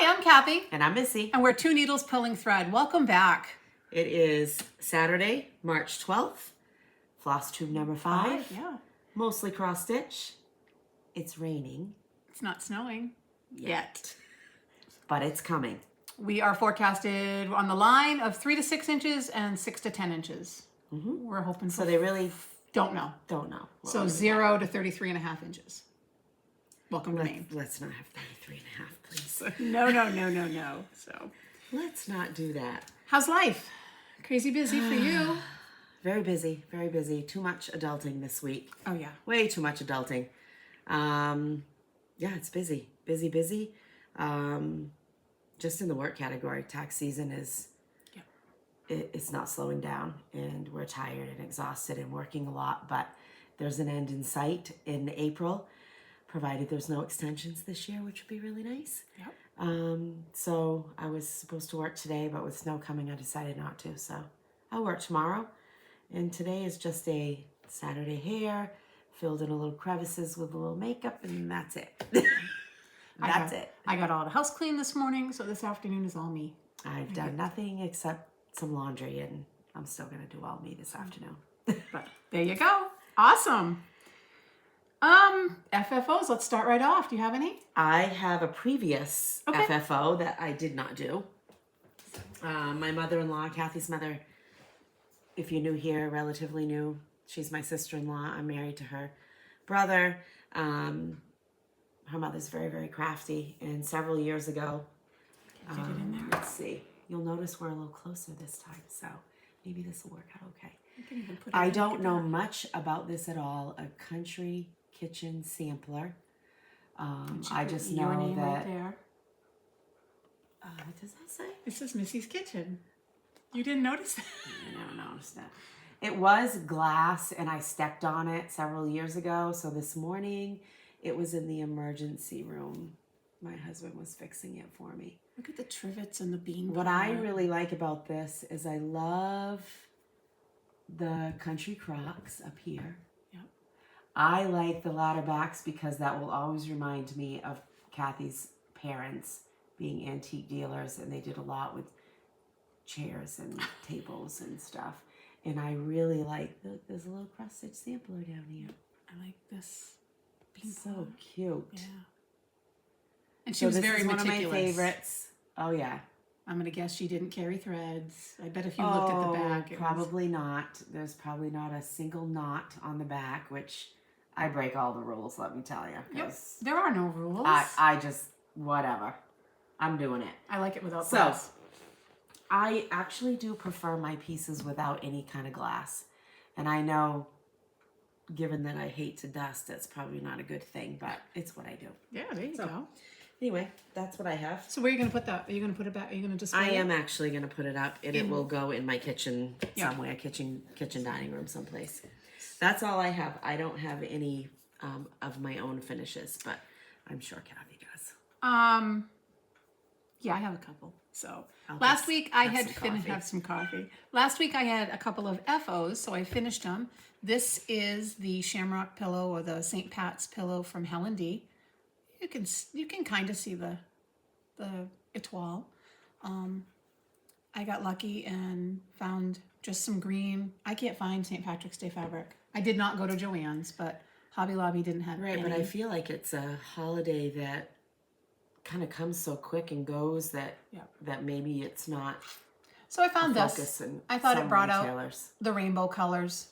Hi, I'm Kathy. And I'm Missy. And we're Two Needles Pulling Thread. Welcome back. It is Saturday, March 12th. Floss tube number 5. Yeah. Mostly cross stitch. It's raining. It's not snowing yet. But it's coming. We are forecasted on the line of 3 to 6 inches and 6 to 10 inches. Mm-hmm. We're hoping for. So they really don't know. Don't know. So 0 to 33.5 inches. Welcome to Maine. Let's not have 33.5, please. No. So let's not do that. How's life? Crazy busy for you. Very busy, very busy. Too much adulting this week. Oh yeah. Way too much adulting. Yeah, it's busy. Busy. Just in the work category, tax season is it's not slowing down, and we're tired and exhausted and working a lot, but there's an end in sight in April, provided there's no extensions this year, which would be really nice. Yep. So I was supposed to work today, but with snow coming, I decided not to. So I'll work tomorrow. And today is just a Saturday hair, filled in a little crevices with a little makeup, and that's it. That's it. I got all the house clean this morning, so this afternoon is all me. I've done nothing except some laundry, and I'm still going to do all me this afternoon. But there you go. Awesome. FFOs, let's start right off. Do you have any? I have a previous FFO that I did not do. My mother-in-law, Kathy's mother, if you're new here, relatively new, she's my sister-in-law. I'm married to her brother. Her mother's very, very crafty, and several years ago, Get it in there. let's see, you'll notice we're a little closer this time, so maybe this will work out okay. You can even put it I in don't the know back. much about this at all. A country kitchen sampler. I just Your know name that. right there. What does that say? It says Missy's Kitchen. You didn't notice that? I never noticed that. It was glass, and I stepped on it several years ago. So this morning, it was in the emergency room. My husband was fixing it for me. Look at the trivets and the bean. What I really like about this is I love the country crocks up here. Yep. I like the ladder backs because that will always remind me of Kathy's parents being antique dealers, and they did a lot with chairs and tables and stuff. And I really like there's a little cross stitch sampler down here. I like this. So cute. Yeah. And she was very one meticulous. of my favorites. Oh yeah. I'm gonna guess she didn't carry threads. I bet if you looked at the back, it probably not. There's probably not a single knot on the back, which I break all the rules. Let me tell you. Yep. There are no rules. I just whatever. I'm doing it. I like it without so. glass. I actually do prefer my pieces without any kind of glass, and I know, given that I hate to dust, that's probably not a good thing, but it's what I do. Yeah, there you go. Anyway, that's what I have. So where are you going to put that? Are you going to put it back? Are you going to display it? I am actually going to put it up, and it will go in my kitchen somewhere, kitchen dining room someplace. That's all I have. I don't have any of my own finishes, but I'm sure Kathy does. Yeah, I have a couple. So last week I had finished have some coffee. Last week I had a couple of FOs, so I finished them. This is the Shamrock pillow, or the St. Pat's pillow from Helen D. You can kind of see the etoile. I got lucky and found just some green. I can't find St. Patrick's Day fabric. I did not go to Joann's, but Hobby Lobby didn't have any. But I feel like it's a holiday that kind of comes so quick and goes that maybe it's not. So I found this. I thought it brought out the rainbow colors.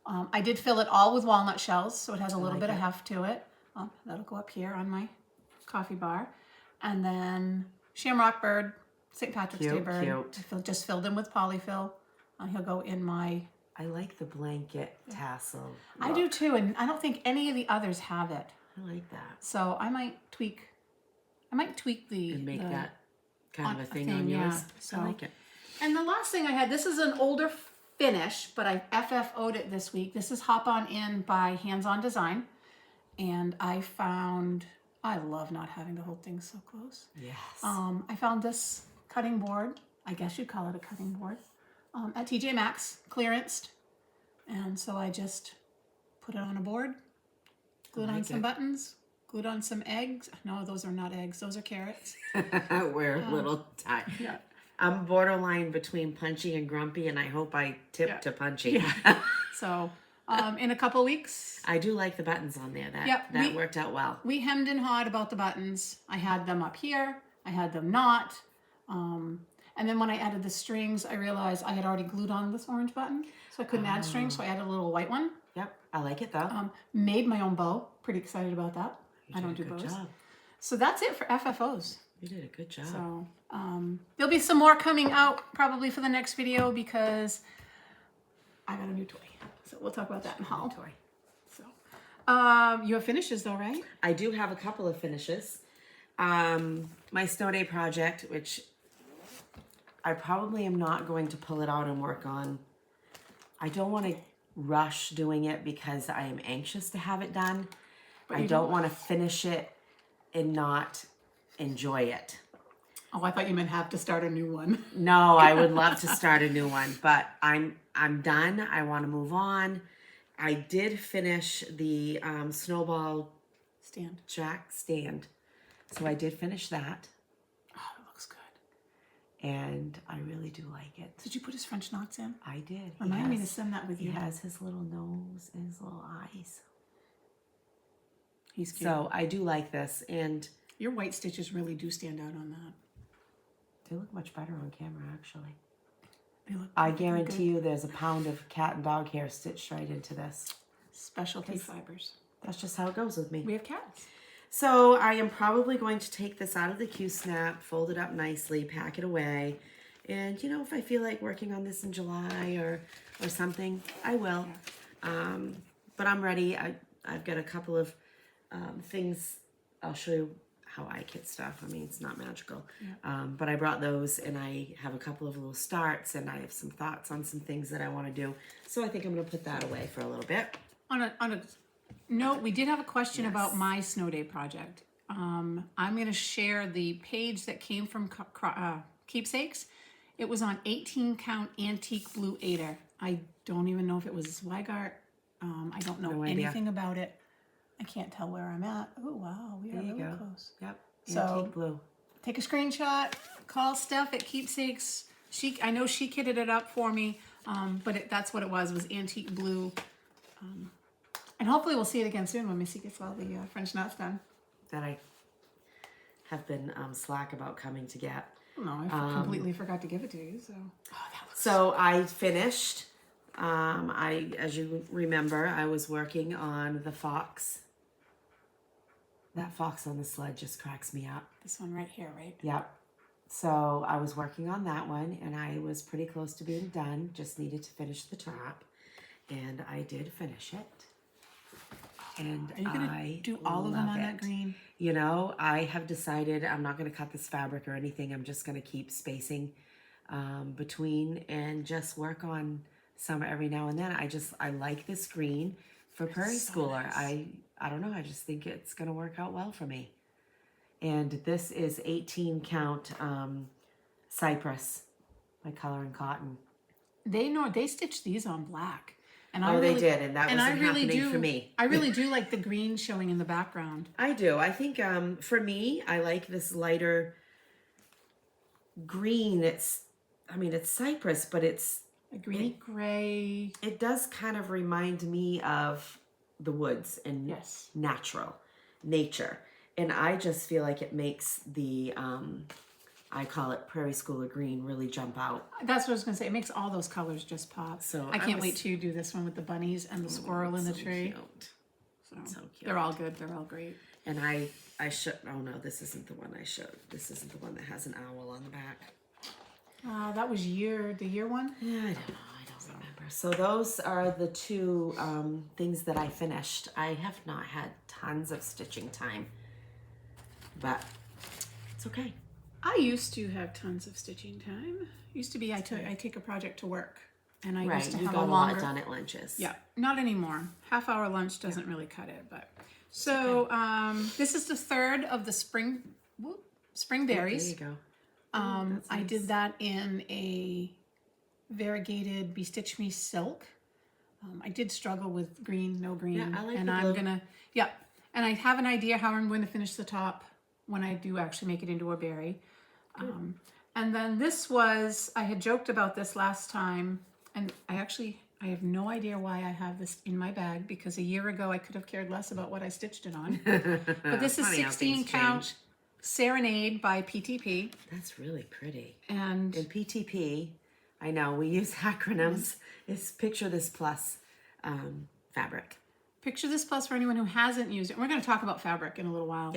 I did fill it all with walnut shells, so it has a little bit of heft to it. That'll go up here on my coffee bar. And then Shamrock bird, St. Patrick's Day bird. Cute. Just filled in with polyfill. He'll go in my... I like the blanket tassel look. I do too, and I don't think any of the others have it. I like that. So I might tweak the... And make that kind of a thing on yours. Yeah. So, I like it. And the last thing I had, this is an older finish, but I FFO'd it this week. This is Hop On In by Hands On Design. And I love not having to hold things so close. Yes. I found this cutting board, I guess you'd call it a cutting board, at TJ Maxx, clearanced. And so I just put it on a board, glued on some buttons, glued on some eggs. No, those are not eggs. Those are carrots. We're a little tired. Yeah. I'm borderline between punchy and grumpy, and I hope I tip to punchy. Yeah. So, in a couple weeks. I do like the buttons on there. That worked out well. We hemmed and hawed about the buttons. I had them up here. I had them not. And then when I added the strings, I realized I had already glued on this orange button, so I couldn't add strings, so I added a little white one. Yep, I like it though. Made my own bow. Pretty excited about that. I don't do bows. Job. So that's it for FFOs. You did a good job. So there'll be some more coming out probably for the next video because I got a new toy. So we'll talk about that in haul. Toy. So you have finishes though, right? I do have a couple of finishes. My snow day project, which I probably am not going to pull it out and work on. I don't want to rush doing it because I am anxious to have it done. I don't want to finish it and not enjoy it. Oh, I thought you meant have to start a new one. No, I would love to start a new one, but I'm done. I want to move on. I did finish the snowball jack stand. So I did finish that. Oh, it looks good. And I really do like it. Did you put his French knots in? I did. Remind me to send that with you. He has his little nose and his little eyes. He's cute. So I do like this. And your white stitches really do stand out on that. They look much better on camera, actually. They look I guarantee you there's a pound of cat and dog hair stitched right into this. Specialty fibers. That's just how it goes with me. We have cats. So I am probably going to take this out of the Q-snap, fold it up nicely, pack it away. And, you know, if I feel like working on this in July or something, I will. Yeah. But I'm ready. I've got a couple of things. I'll show you how I kit stuff. I mean, it's not magical. Yeah. But I brought those, and I have a couple of little starts, and I have some thoughts on some things that I want to do. So I think I'm going to put that away for a little bit. On a note, we did have a question about my snow day project. I'm going to share the page that came from Keepsakes. It was on 18 count antique blue Ader. I don't even know if it was Zweigart. I don't know anything about it. I can't tell where I'm at. Oh, wow. We are really close. Yep. So, antique blue. Take a screenshot. Call Steph at Keepsakes. I know she kitted it up for me, but that's what it was antique blue. And hopefully we'll see it again soon when Missy gets all the French knots done. That I have been slack about coming to get. No, I completely forgot to give it to you. So I finished. As you remember, I was working on the fox. That fox on the sled just cracks me up. This one right here, right? Yep. So I was working on that one, and I was pretty close to being done. Just needed to finish the top, and I did finish it. And are you gonna do all of them on that green? You know, I have decided I'm not going to cut this fabric or anything. I'm just going to keep spacing between and just work on some every now and then. I like this green for Prairie Schooler. Nice. I don't know. I just think it's going to work out well for me. And this is 18 count Cypress by Color and Cotton. They stitched these on black. And they did, and that wasn't happening for me. I really do like the green showing in the background. I do. I think for me, I like this lighter green. It's cypress, but it's a greeny gray. It does kind of remind me of the woods and nature. And I just feel like it makes the I call it Prairie Schooler green really jump out. That's what I was going to say. It makes all those colors just pop. So I can't wait to do this one with the bunnies and the squirrel in the tree. Cute. So cute. They're all good. They're all great. And I should. Oh no, this isn't the one I showed. This isn't the one that has an owl on the back. That was the year one? Yeah, I don't know. I don't remember. So those are the two things that I finished. I have not had tons of stitching time, but it's okay. I used to have tons of stitching time. Used to be I take a project to work, and I used to have a longer. Lot done at lunches. Yeah, not anymore. Half-hour lunch doesn't really cut it, but so this is the third of the spring berries. There you go. Nice. I did that in a variegated Bestitch Me silk. I did struggle with green, no green, Yeah, I like and the I'm blue. And I have an idea how I'm going to finish the top when I do actually make it into a berry. And then this was, I had joked about this last time, and I have no idea why I have this in my bag, because a year ago I could have cared less about what I stitched it on. But this is 16 count Serenade by PTP. That's really pretty. And PTP, I know we use acronyms, is Picture This Plus fabric. Picture This Plus, for anyone who hasn't used it, and we're going to talk about fabric in a little while,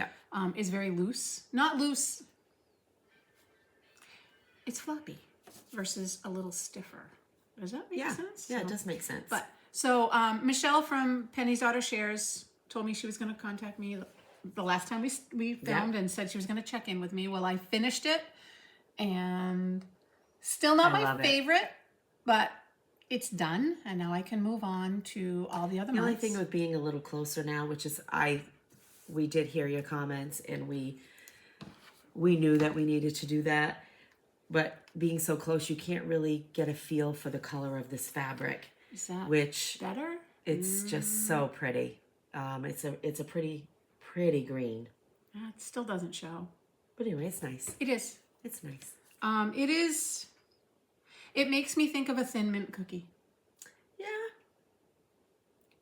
is very loose. Not loose, it's floppy versus a little stiffer. Does that make sense? Yeah, it does make sense. But so Michelle from Penny's Daughter Shares told me she was going to contact me the last time we filmed and said she was going to check in with me. Well, I finished it, and still not my favorite, but it's done, and now I can move on to all the other months. The only thing with being a little closer now, which is we did hear your comments, and we knew that we needed to do that. But being so close, you can't really get a feel for the color of this fabric. Is that better? It's just so pretty. It's a pretty green. It still doesn't show. But anyway, it's nice. It is. It's nice. It is. It makes me think of a Thin Mint cookie. Yeah.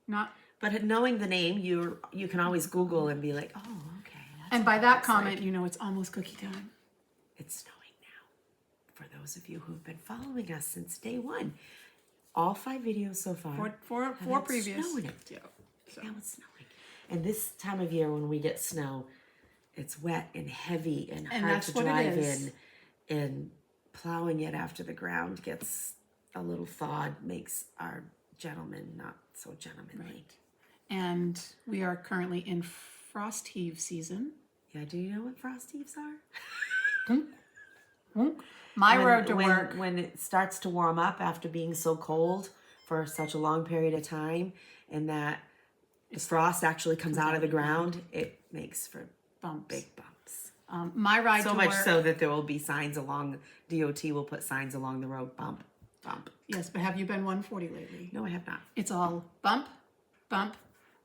Not. But knowing the name, you can always Google and be like, oh, okay. And by that comment, you know it's almost cookie time. It's snowing now. For those of you who've been following us since day one, all 5 videos so far. Four previous. Snowing it. Yeah. So. Now it's snowing. And this time of year when we get snow, it's wet and heavy and hard to drive in. And plowing it after the ground gets a little thawed makes our gentlemen not so gentlemanly. Right. And we are currently in frost heave season. Yeah, do you know what frost heaves are? My road to work. When it starts to warm up after being so cold for such a long period of time, and that the frost actually comes out of the ground, it makes for big bumps. My ride so to much work, so that there will be signs along, DOT will put signs along the road, bump, bump. Yes, but have you been 140 lately? No, I have not. It's all bump, bump,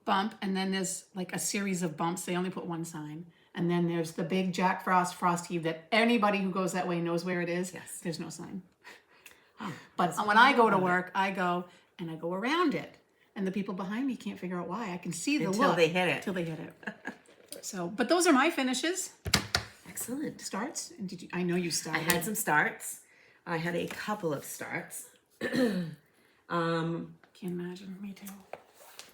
bump, and then there's like a series of bumps. They only put one sign. And then there's the big Jack Frost frost heave that anybody who goes that way knows where it is. Yes. There's no sign. But when I go to work, I go around it. And the people behind me can't figure out why. I can see the Until look. they hit it. Until they hit it. So, but those are my finishes. Excellent. Starts? And I know you started. I had some starts. I had a couple of starts. Can't imagine. Me too.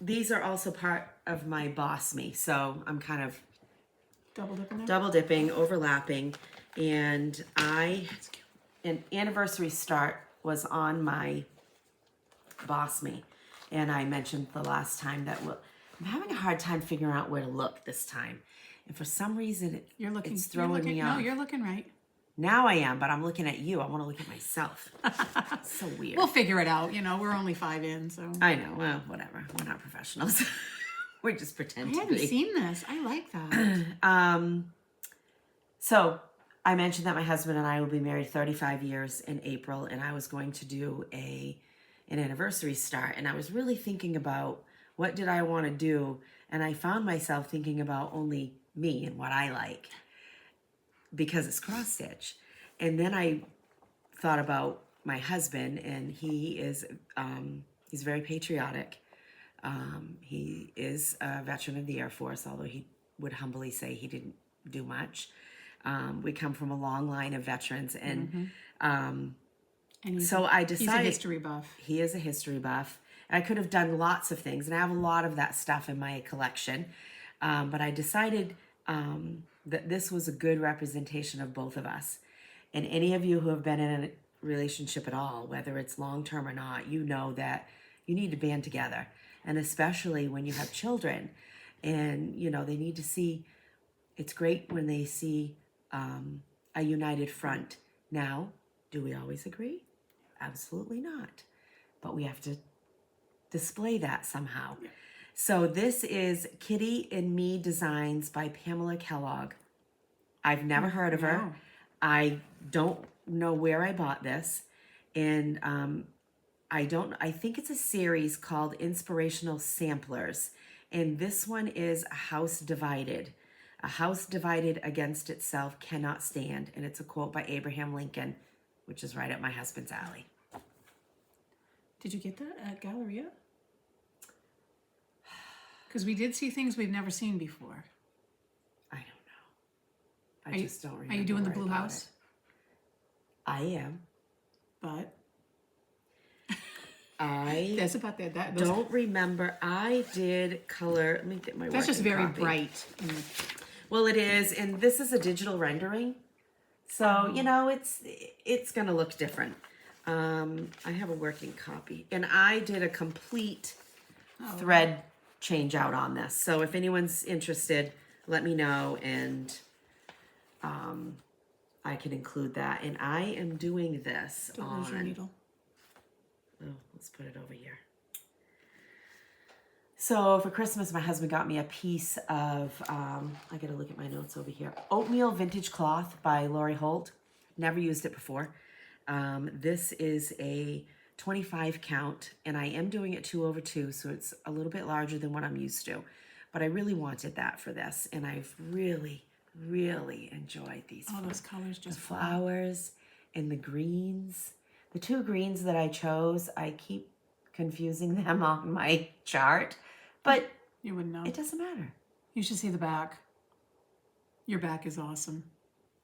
These are also part of my BOSME. So I'm kind of double dipping, overlapping. And an anniversary start was on my BOSME. And I mentioned the last time that I'm having a hard time figuring out where to look this time. And for some reason, it's throwing me off. No, you're looking right. Now I am, but I'm looking at you. I want to look at myself. It's so weird. We'll figure it out. You know, we're only 5 in, so. I know. Well, whatever. We're not professionals. We just pretend to be. I haven't seen this. I like that. So I mentioned that my husband and I will be married 35 years in April, and I was going to do an anniversary start. And I was really thinking about what did I want to do, and I found myself thinking about only me and what I like because it's cross stitch. And then I thought about my husband, and he is he's very patriotic. He is a veteran of the Air Force, although he would humbly say he didn't do much. We come from a long line of veterans, and so I decided he's a history buff. He is a history buff. I could have done lots of things, and I have a lot of that stuff in my collection. But I decided that this was a good representation of both of us. And any of you who have been in a relationship at all, whether it's long-term or not, you know that you need to band together. And especially when you have children. And, you know, they need to see, it's great when they see a united front. Now, do we always agree? Absolutely not. But we have to display that somehow. Yeah. So this is Kitty and Me Designs by Pamela Kellogg. I've never heard of her. I don't know where I bought this. And I think it's a series called Inspirational Samplers. And this one is a house divided. A house divided against itself cannot stand. And it's a quote by Abraham Lincoln, which is right up my husband's alley. Did you get that at Galleria? Because we did see things we've never seen before. I don't know. I just don't remember. Are you doing the where I blue got house? it. I am. But I that's about that. don't remember. I did color. Let me get my. That's just very copy. bright. Well, it is, and this is a digital rendering, so you know it's gonna look different. I have a working copy, and I did a complete thread change out on this. So if anyone's interested, let me know, and I can include that. And I am doing this Don't lose your needle. Oh, let's put it over here. So for Christmas, my husband got me a piece of, I gotta look at my notes over here. Oatmeal Vintage Cloth by Lori Holt. Never used it before. This is a 25 count, and I am doing it 2/2, so it's a little bit larger than what I'm used to. But I really wanted that for this, and I've really, really enjoyed these. All those colors just the flowers and the greens. The two greens that I chose, I keep confusing them on my chart, but you wouldn't know. It doesn't matter. You should see the back. Your back is awesome.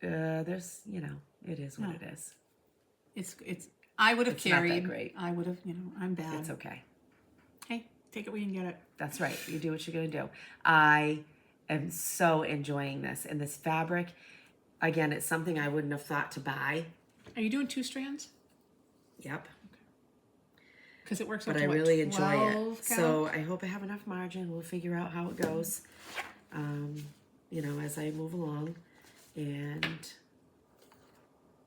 There's, it is what it is. It's. I would have carried. Not that great. I would have. I'm bad. It's okay. Hey, take it where you can get it. That's right. You do what you're gonna do. I am so enjoying this, and this fabric. Again, it's something I wouldn't have thought to buy. Are you doing 2 strands? Yep. Because it works but out I to really 12 enjoy it. count? So I hope I have enough margin. We'll figure out how it goes, as I move along. And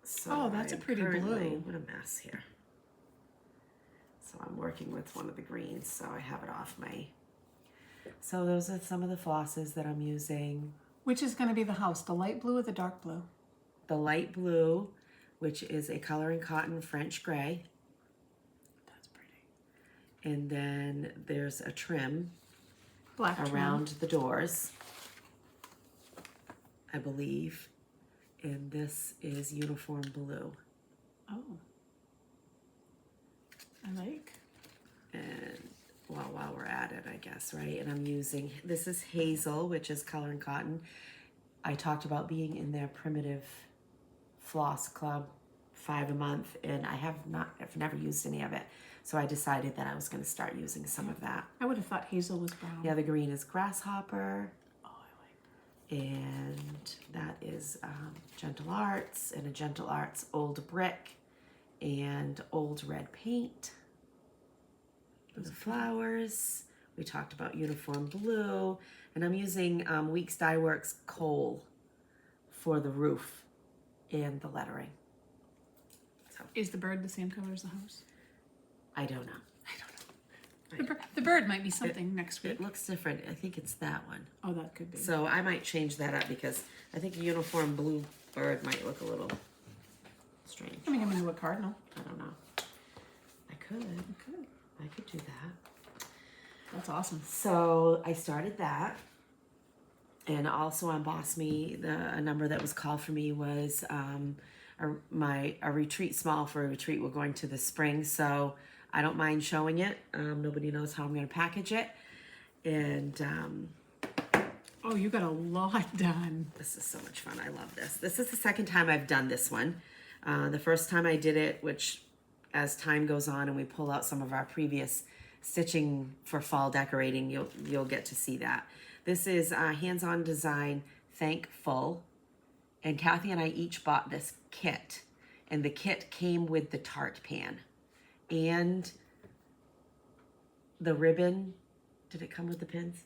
so that's a pretty blue. blue. What a mess here. So I'm working with one of the greens, so I have it off my. So those are some of the flosses that I'm using. Which is going to be the house, the light blue or the dark blue? The light blue, which is a color and cotton French gray. That's pretty. And then there's a trim Black around trim. the doors, I believe. And this is uniform blue. Oh. I like. And while we're at it, I guess, right? And I'm using, this is Hazel, which is color and cotton. I talked about being in their primitive floss club 5 a month, and I've never used any of it. So I decided that I was going to start using some of that. I would have thought hazel was brown. The other green is Grasshopper. Oh, I like that. And that is Gentle Arts, and a Gentle Arts Old Brick and Old Red Paint. The flowers. We talked about uniform blue. And I'm using Weeks Dye Works Coal for the roof and the lettering. So Is the bird the same color as the house? I don't know. I don't know. The bird might be something next week. It looks different. I think it's that one. Oh, that could be. So I might change that up because I think a uniform blue bird might look a little strange. I mean, I'm into a cardinal. I don't know. I could do that. That's awesome. So I started that. And also on BOSME, a number that was called for me was a retreat small for a retreat. We're going to the spring, so I don't mind showing it. Nobody knows how I'm going to package it. And oh, you got a lot done. this is so much fun. I love this. This is the second time I've done this one. The first time I did it, which as time goes on and we pull out some of our previous stitching for fall decorating, you'll get to see that. This is Hands-On Design Thankful. And Kathy and I each bought this kit. And the kit came with the tart pan. And the ribbon. Did it come with the pins?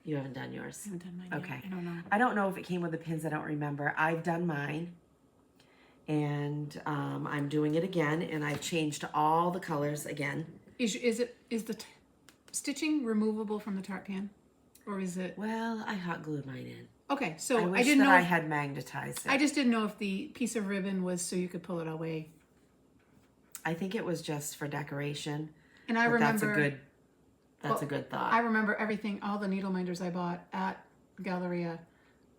You haven't done yours? I haven't done mine Okay. yet. I don't know. I don't know if it came with the pins. I don't remember. I've done mine. And I'm doing it again. And I've changed all the colors again. Is the stitching removable from the tart pan? Or is it? Well, I hot glued mine in. Okay, so I wish I didn't that know. I had magnetized it. I just didn't know if the piece of ribbon was so you could pull it away. I think it was just for decoration. And I but remember that's a good That's a good thought. I remember everything, all the needle minders I bought at Galleria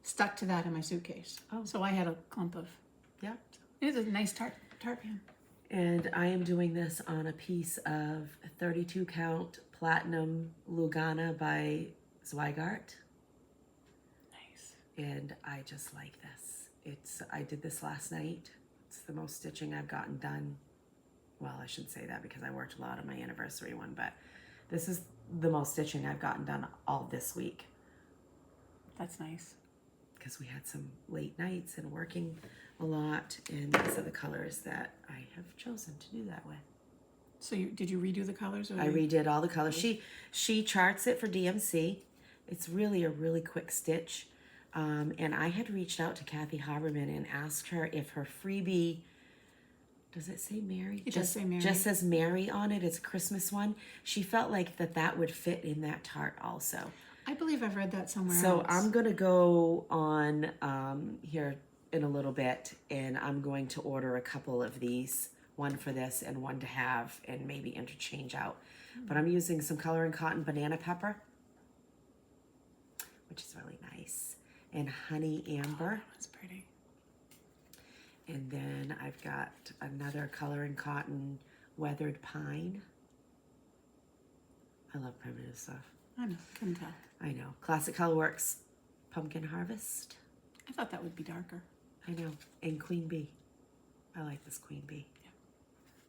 stuck to that in my suitcase. Oh. So I had a clump of, Yeah. it is a nice tart pan. And I am doing this on a piece of 32 count platinum Lugana by Zweigart. Nice. And I just like this. I did this last night. It's the most stitching I've gotten done. Well, I shouldn't say that because I worked a lot on my anniversary one, but this is the most stitching I've gotten done all this week. That's nice. Because we had some late nights and working a lot, and these are the colors that I have chosen to do that with. So did you redo the colors? Or I redid all the colors. She charts it for DMC. It's really a really quick stitch. And I had reached out to Kathy Haberman and asked her if her freebie, does it say Mary? It does say Mary. Just says Mary on it. It's a Christmas one. She felt like that would fit in that tart also. I believe I've read that somewhere So else. I'm going to go on here in a little bit, and I'm going to order a couple of these, one for this and one to have, and maybe interchange out. But I'm using some Color and Cotton Banana Pepper, which is really nice, and Honey Amber. Oh, that's pretty. And then I've got another Color and Cotton Weathered Pine. I love primitive stuff. I know, couldn't tell. I know. Classic Colorworks Pumpkin Harvest. I thought that would be darker. I know. And Queen Bee. I like this Queen Bee. Yeah.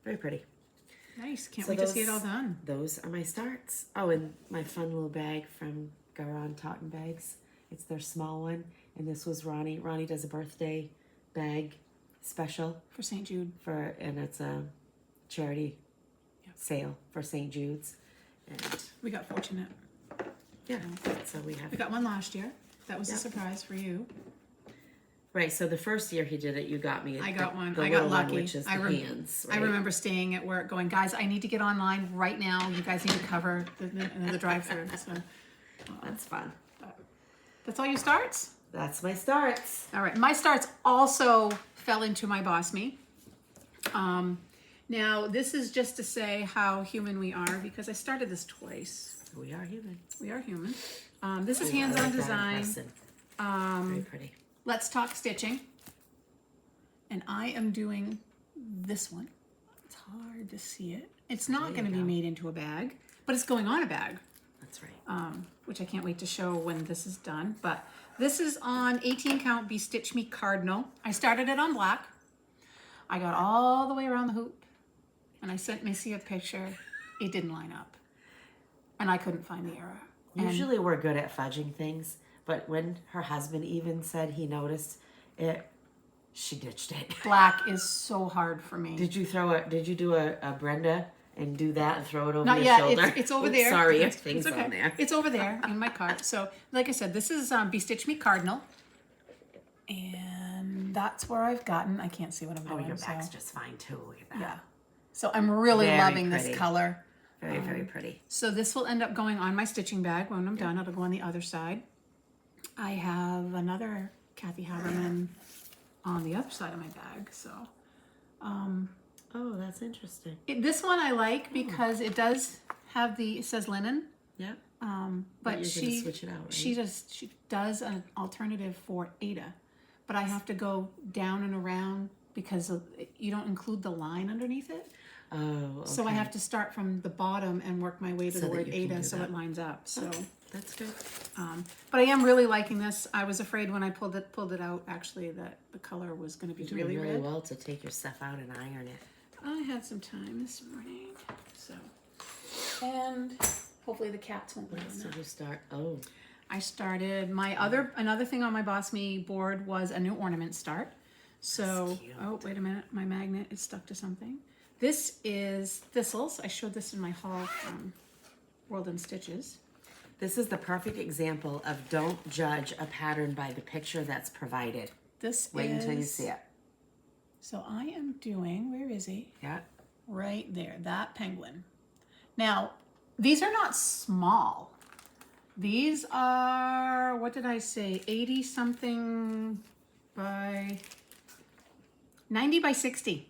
Very pretty. Nice. Can't So wait to see it all done. Those are my starts. Oh, and my fun little bag from Garon Totten Bags. It's their small one. And this was Ronnie. Ronnie does a birthday bag special. For St. Jude. And it's a charity sale for St. Jude's. And We got fortunate. yeah, so we got one last year. That was a surprise for you. Right, so the first year he did it, you got me. I got one. The I got little one, lucky. which is the hands. I Right? remember staying at work going, guys, I need to get online right now. You guys need to cover the drive-through. So That's fun. that's all your starts? That's my starts. All right. My starts also fell into my BOSME. Now, this is just to say how human we are because I started this twice. We are human. We are human. This is Ooh, I hands-on like that design. impression. Very pretty. Let's talk stitching. And I am doing this one. It's hard to see it. It's not going to be made into a bag, but it's going on a bag. That's right. Which I can't wait to show when this is done. But this is on 18 count Be Stitch Me Cardinal. I started it on black. I got all the way around the hoop and I sent Missy a picture. It didn't line up. And I couldn't find the error. Usually we're good at fudging things, but when her husband even said he noticed it, she ditched it. Black is so hard for me. Did you do a Brenda and do that and throw it over Not your yet. shoulder? It's over Oops, there. Sorry, It's things okay. on there. It's over there in my cart. So, like I said, this is Be Stitch Me Cardinal. And that's where I've gotten. I can't see what I'm Oh, doing. your so, back's just fine too. Look at that. yeah. So I'm really Very loving pretty. this color. Very, very pretty. So this will end up going on my stitching bag when I'm done. It'll go on the other side. I have another Kathy Haberman on the other side of my bag. So Oh, that's interesting. this one I like because it does have it says linen. Yeah. But you're she gonna switch it out, right? she does an alternative for Ada, but I have to go down and around because you don't include the line underneath it. Oh, okay. So I have to start from the bottom and work my way to So the that word you can Ada do so that. it lines up. So, That's good. but I am really liking this. I was afraid when I pulled it out actually that the color was going to be You're doing really really red. well to take your stuff out and iron it. I had some time this morning, so and hopefully the cats won't What live else in did that. you start? Oh, I started another thing on my BOSME board was a new Ornament Start. So, That's cute. oh, wait a minute. My magnet is stuck to something. This is Thistles. I showed this in my haul from World in Stitches. this is the perfect example of don't judge a pattern by the picture that's provided. Wait until you see it. So I am doing, where is he? Yeah. Right there, that penguin. Now, these are not small. These are, what did I say, 80 something by 90 by 60.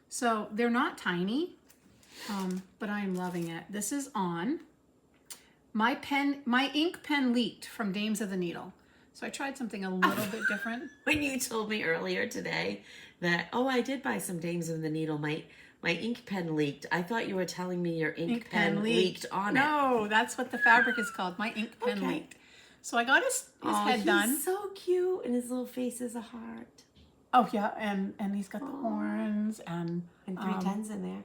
So they're not tiny, But I am loving it. This is on. My ink pen leaked from Dames of the Needle. So I tried something a little bit different. When you told me earlier today that, oh, I did buy some Dames of the Needle, my ink pen leaked. I thought you were telling me your ink pen leaked on it. No, that's what the fabric is called. My ink pen leaked. So I got his head done. He's so cute, and his little face is a heart. Oh yeah, and he's got the horns and 310s in there.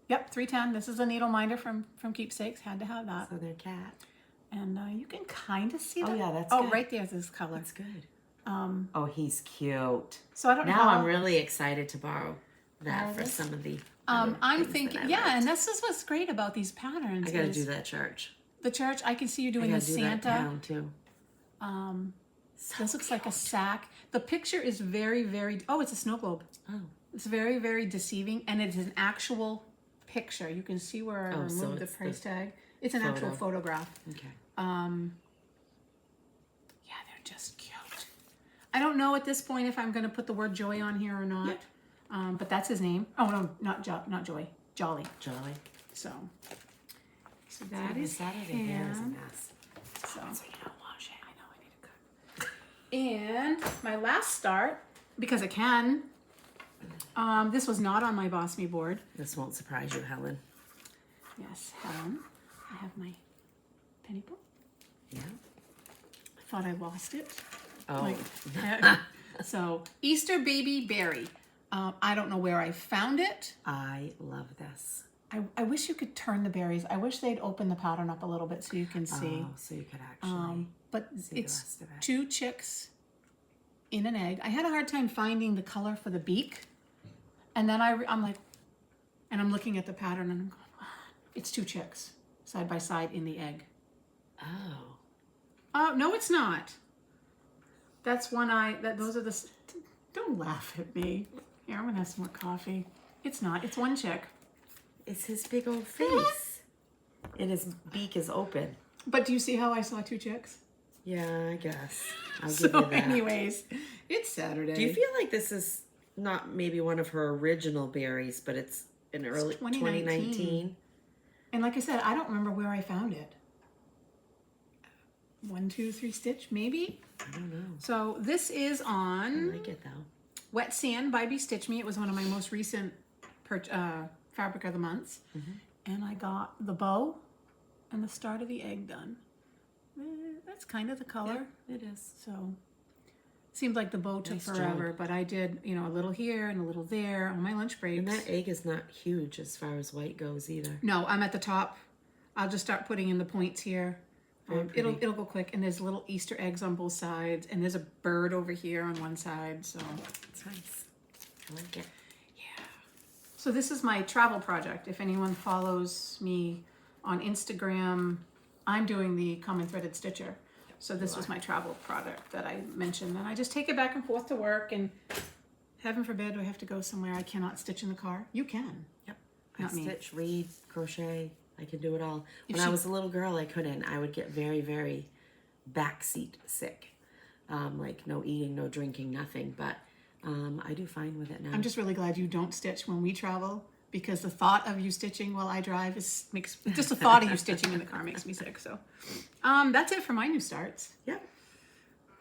Yep, 310. This is a needle minder from Keepsakes. Had to have that. So they're cat. And you can kind of see that. Oh yeah, that's good. Oh, right there's this color. That's good. Oh, he's cute. So I don't know. Now I'm really excited to borrow that for some of the. I'm thinking, and this is what's great about these patterns. I gotta do that church. The church. I can see you doing the Santa. That town too. This looks like a sack. The picture is very, very. Oh, it's a snow globe. Oh, it's very, very deceiving, and it is an actual picture. You can see where I removed the price tag. It's an actual photograph. Okay. Yeah, they're just cute. I don't know at this point if I'm going to put the word Joy on here or not. Yep. But that's his name. Oh no, not Joy. Jolly. Jolly. So that is Saturday hair is a mess. So you don't wash it. I know I need to cook. And my last start, because I can. This was not on my BOSME board. This won't surprise you, Helen. Yes, Helen. I have my penny book. Yeah. I thought I lost it. Oh. So, Easter Baby Berry. I don't know where I found it. I love this. I wish you could turn the berries. I wish they'd open the pattern up a little bit so you can see. Oh, so you could actually but see it's the rest of it. 2 chicks in an egg. I had a hard time finding the color for the beak. And then I'm like, and I'm looking at the pattern and I'm going, wow. It's 2 chicks side by side in the egg. Oh. No, it's not. That's one eye. Those are the. Don't laugh at me. Here, I'm gonna have some more coffee. It's not. It's one chick. It's his big old face. And his beak is open. But do you see how I saw 2 chicks? Yeah, I guess. I'll give So you that. anyways, it's Saturday. Do you feel like this is not maybe one of her original berries, but it's an early 2019? And like I said, I don't remember where I found it. 1, 2, 3 stitch, maybe? I don't know. So this is on I like it though. Wet Sand by Be Stitch Me. It was one of my most recent fabric of the months. And I got the bow and the start of the egg done. That's kind of the color. Yeah, it is. So seemed like the bow took forever, but I did, a little here and a little there on my lunch breaks. And that egg is not huge as far as white goes either. No, I'm at the top. I'll just start putting in the points here. It'll go quick, and there's little Easter eggs on both sides, and there's a bird over here on one side. So it's nice. I like it. Yeah. So this is my travel project. If anyone follows me on Instagram, I'm doing the Common Threaded Stitcher. So this was my travel product that I mentioned, and I just take it back and forth to work. And heaven forbid I have to go somewhere I cannot stitch in the car. You can. Yep. Not me. Stitch, read, crochet. I can do it all. When I was a little girl, I couldn't. I would get very, very backseat sick. Like no eating, no drinking, nothing. But I do fine with it now. I'm just really glad you don't stitch when we travel, because the thought of you stitching while I drive makes just the thought of you stitching in the car makes me sick. So that's it for my new starts. Yeah.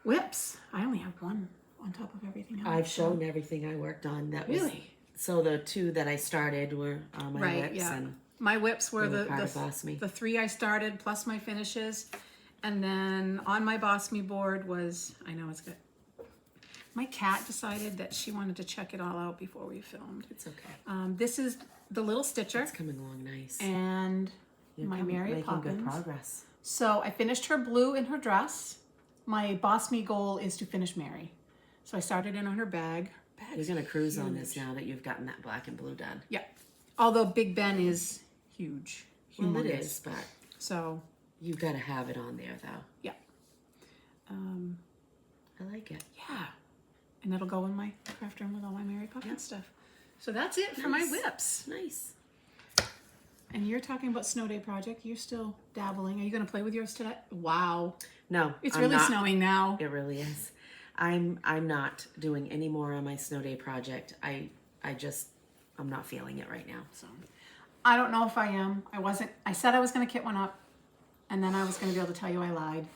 Whips. I only have one on top of everything else. I've shown everything I worked on. That was really. So the 2 that I started were my whips. Yeah. And my whips were the 3 I started plus my finishes. And then on my BOSME board was, I know it's good. My cat decided that she wanted to check it all out before we filmed. It's okay. This is the Little Stitcher. It's coming along nice. And my Mary Poppins. Good progress. So I finished her blue in her dress. My BOSME goal is to finish Mary. So I started in on her bag. You're going to cruise on this now that you've gotten that black and blue done. Yeah. Although Big Ben is huge. Well, it is, but so you got to have it on there, though. Yeah. I like it. Yeah. And it'll go in my craft room with all my Mary Poppins stuff. So that's it for my whips. Nice. And you're talking about Snow Day project. You're still dabbling. Are you going to play with yours today? Wow. No. It's really snowing now. It really is. I'm not doing any more on my Snow Day project. I'm not feeling it right now. So I don't know if I am. I said I was going to kit one up, and then I was going to be able to tell you I lied.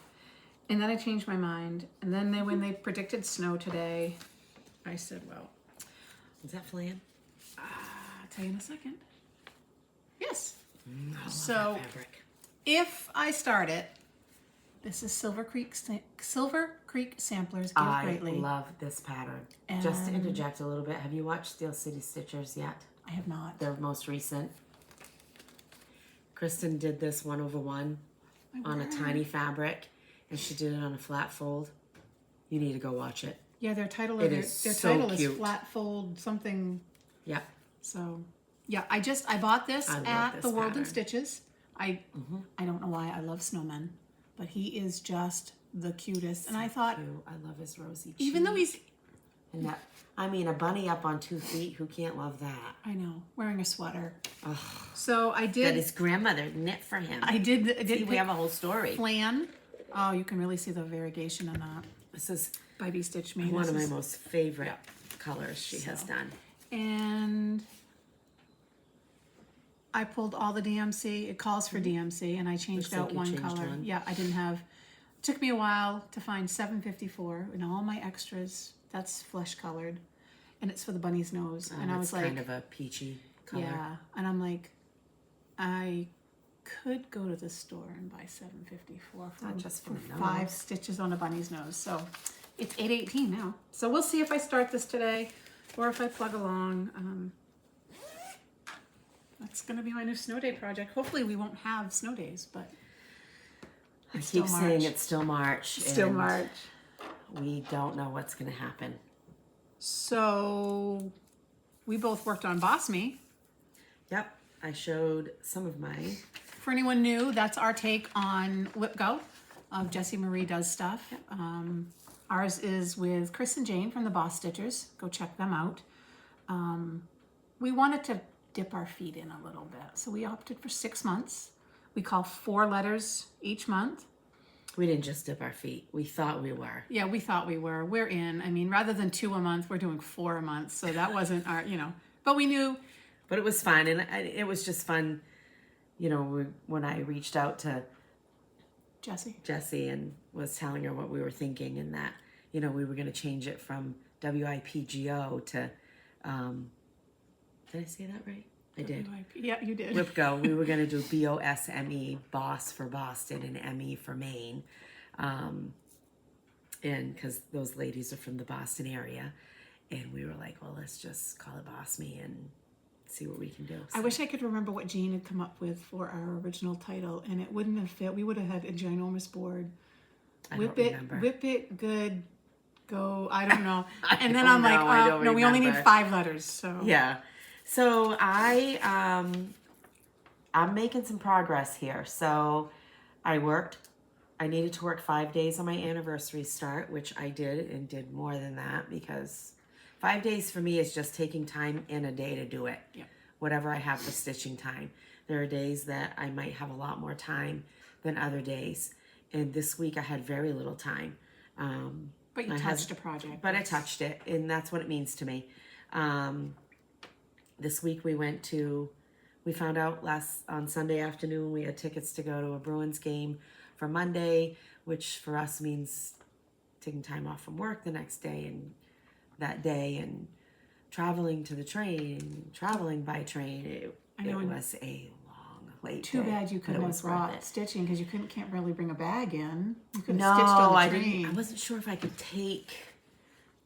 And then I changed my mind. And then when they predicted snow today, I said, well. Is that flan? I'll tell you in a second. Yes. I love So that fabric. if I start it, this is Silver Creek Samplers Give Greatly. I love this pattern. Just to interject a little bit, have you watched Steel City Stitchers yet? I have not. Their most recent. Kristen did this 1/1 on a tiny fabric, and she did it on a flat fold. You need to go watch it. Yeah, their title is Flat Fold something. Yeah. So, yeah, I bought this at this the World in pattern. Stitches. I don't know why I love snowmen, but he is just the cutest. And I thought, Cute. I love his rosy cheeks. even though he's, and that, I mean, a bunny up on 2 feet, who can't love that? I know, wearing a sweater. Ugh. So I That did. his grandmother knit for him. I did See, we pick have a whole story. flan. Oh, you can really see the variegation in that This is by B Stitch Me. one of my most favorite colors she has done. And I pulled all the DMC. It calls for DMC, and I changed Looks like out you one changed color. one. Yeah, I didn't have. It took me a while to find 754, and all my extras. That's flesh colored, and it's for the bunny's nose. And I was like, kind of a peachy color. yeah. And I'm like, I could go to the store and buy 754 for Not just for the nose. 5 stitches on a bunny's nose. So it's 8:18 now. So we'll see if I start this today or if I plug along. That's going to be my new snow day project. Hopefully we won't have snow days, but I it's keep still saying March. it's still March. Still and March. We don't know what's going to happen. So we both worked on BOSME. Yep, I showed some of mine. For anyone new, that's our take on Whip Go of Jessie Marie Does Stuff. Ours is with Chris and Jane from the Boss Stitchers. Go check them out. We wanted to dip our feet in a little bit, so we opted for 6 months. We call 4 letters each month. We didn't just dip our feet. We thought we were. Yeah, we thought we were. We're in. I mean, rather than 2 a month, we're doing 4 a month. So that wasn't our, but we knew. But it was fun, and it was just fun, when I reached out to Jessie and was telling her what we were thinking, and that, we were going to change it from WIPGO to, did I say that right? I did. Yeah, you did. Whip Go. We were going to do BOSME, Boss for Boston, and ME for Maine. And because those ladies are from the Boston area. And we were like, well, let's just call it BOSME and see what we can do. So. I wish I could remember what Jean had come up with for our original title, and it wouldn't have fit. We would have had a ginormous board. Whip it, good, go. I don't know. And then I'm like, oh, no, we only need 5 letters. So yeah. So I'm making some progress here. So I needed to work 5 days on my anniversary start, which I did, and did more than that, because 5 days for me is just taking time in a day to do it. Yeah. Whatever I have for stitching time. There are days that I might have a lot more time than other days. And this week I had very little time. But you touched a project. But I touched it, and that's what it means to me. This week we found out on Sunday afternoon we had tickets to go to a Bruins game for Monday, which for us means taking time off from work the next day and that day, and traveling to the train, traveling by train. It was a long, late Too day, bad you couldn't have brought stitching, because you can't really bring a bag in. You could No, have stitched on the I train. didn't. I wasn't sure if I could take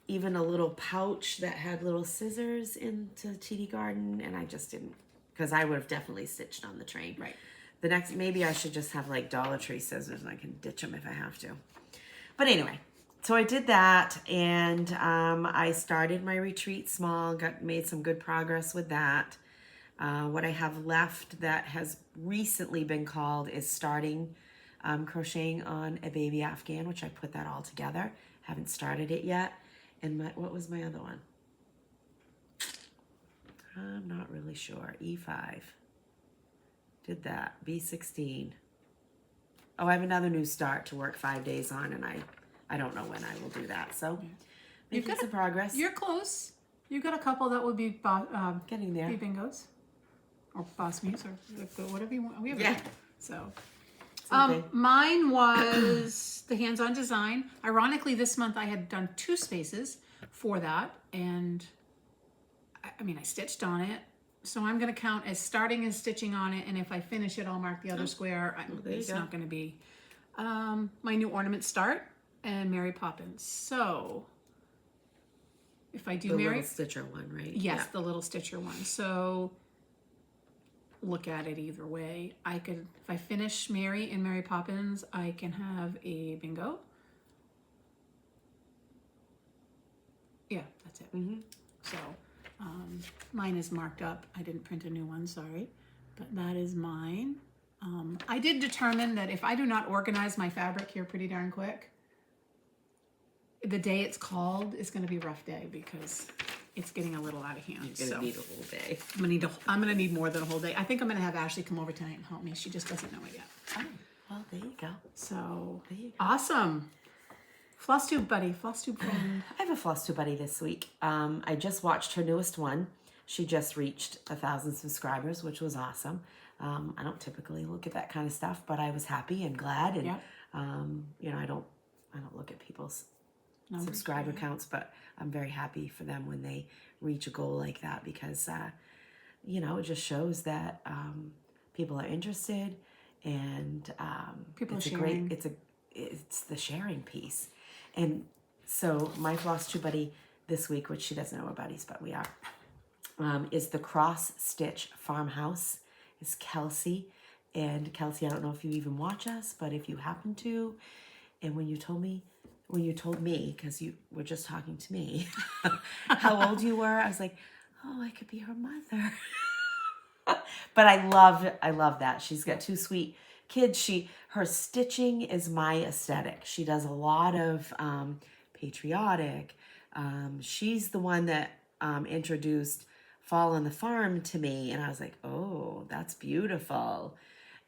even a little pouch that had little scissors into TD Garden, and I just didn't, because I would have definitely stitched on the train. Right. Maybe I should just have like Dollar Tree scissors, and I can ditch them if I have to. But anyway, so I did that, and I started my retreat small, made some good progress with that. What I have left that has recently been called is starting crocheting on a baby Afghan, which I put that all together. Haven't started it yet. And what was my other one? I'm not really sure. E5. Did that. B16. Oh, I have another new start to work 5 days on, and I don't know when I will do that. So making some progress. You're close. You've got a couple that would be Getting there. be bingos. or BOSME or whatever you want. We have Yeah. it. So. Okay. Mine was the hands-on design. Ironically, this month I had done 2 spaces for that, and I mean, I stitched on it, so I'm going to count as starting and stitching on it, and if I finish it, I'll mark the other square. It's not going to be my new Ornament Start and Mary Poppins. So if I do the Mary, little stitcher one, right? yes, the little stitcher one. So look at it either way. I could, if I finish Mary and Mary Poppins, I can have a bingo. Yeah, that's it. Mm-hmm. So mine is marked up. I didn't print a new one, sorry, but that is mine. I did determine that if I do not organize my fabric here pretty darn quick, the day it's called is going to be a rough day because it's getting a little out of hand. You're gonna need a whole day. I'm gonna need more than a whole day. I think I'm gonna have Ashley come over tonight and help me. She just doesn't know it yet. Oh, well, there you go. So There you go. awesome. Flosstube Buddy, Flosstube friend. I have a Flosstube Buddy this week. I just watched her newest one. She just reached 1,000 subscribers, which was awesome. I don't typically look at that kind of stuff, but I was happy and glad. And Yep. you know, I don't look at people's Numbers, subscriber yeah. counts, but I'm very happy for them when they reach a goal like that because you know, it just shows that people are interested and People it's are a sharing. great it's the sharing piece. And so my Flosstube Buddy this week, which she doesn't know we're buddies, but we are, is the Cross Stitch Farmhouse. Is Kelsey. And Kelsey, I don't know if you even watch us, but if you happen to, and when you told me, because you were just talking to me, how old you were, I was like, oh, I could be her mother. But I love that. She's got 2 sweet kids. Her stitching is my aesthetic. She does a lot of patriotic. She's the one that introduced Fall on the Farm to me, and I was like, oh, that's beautiful.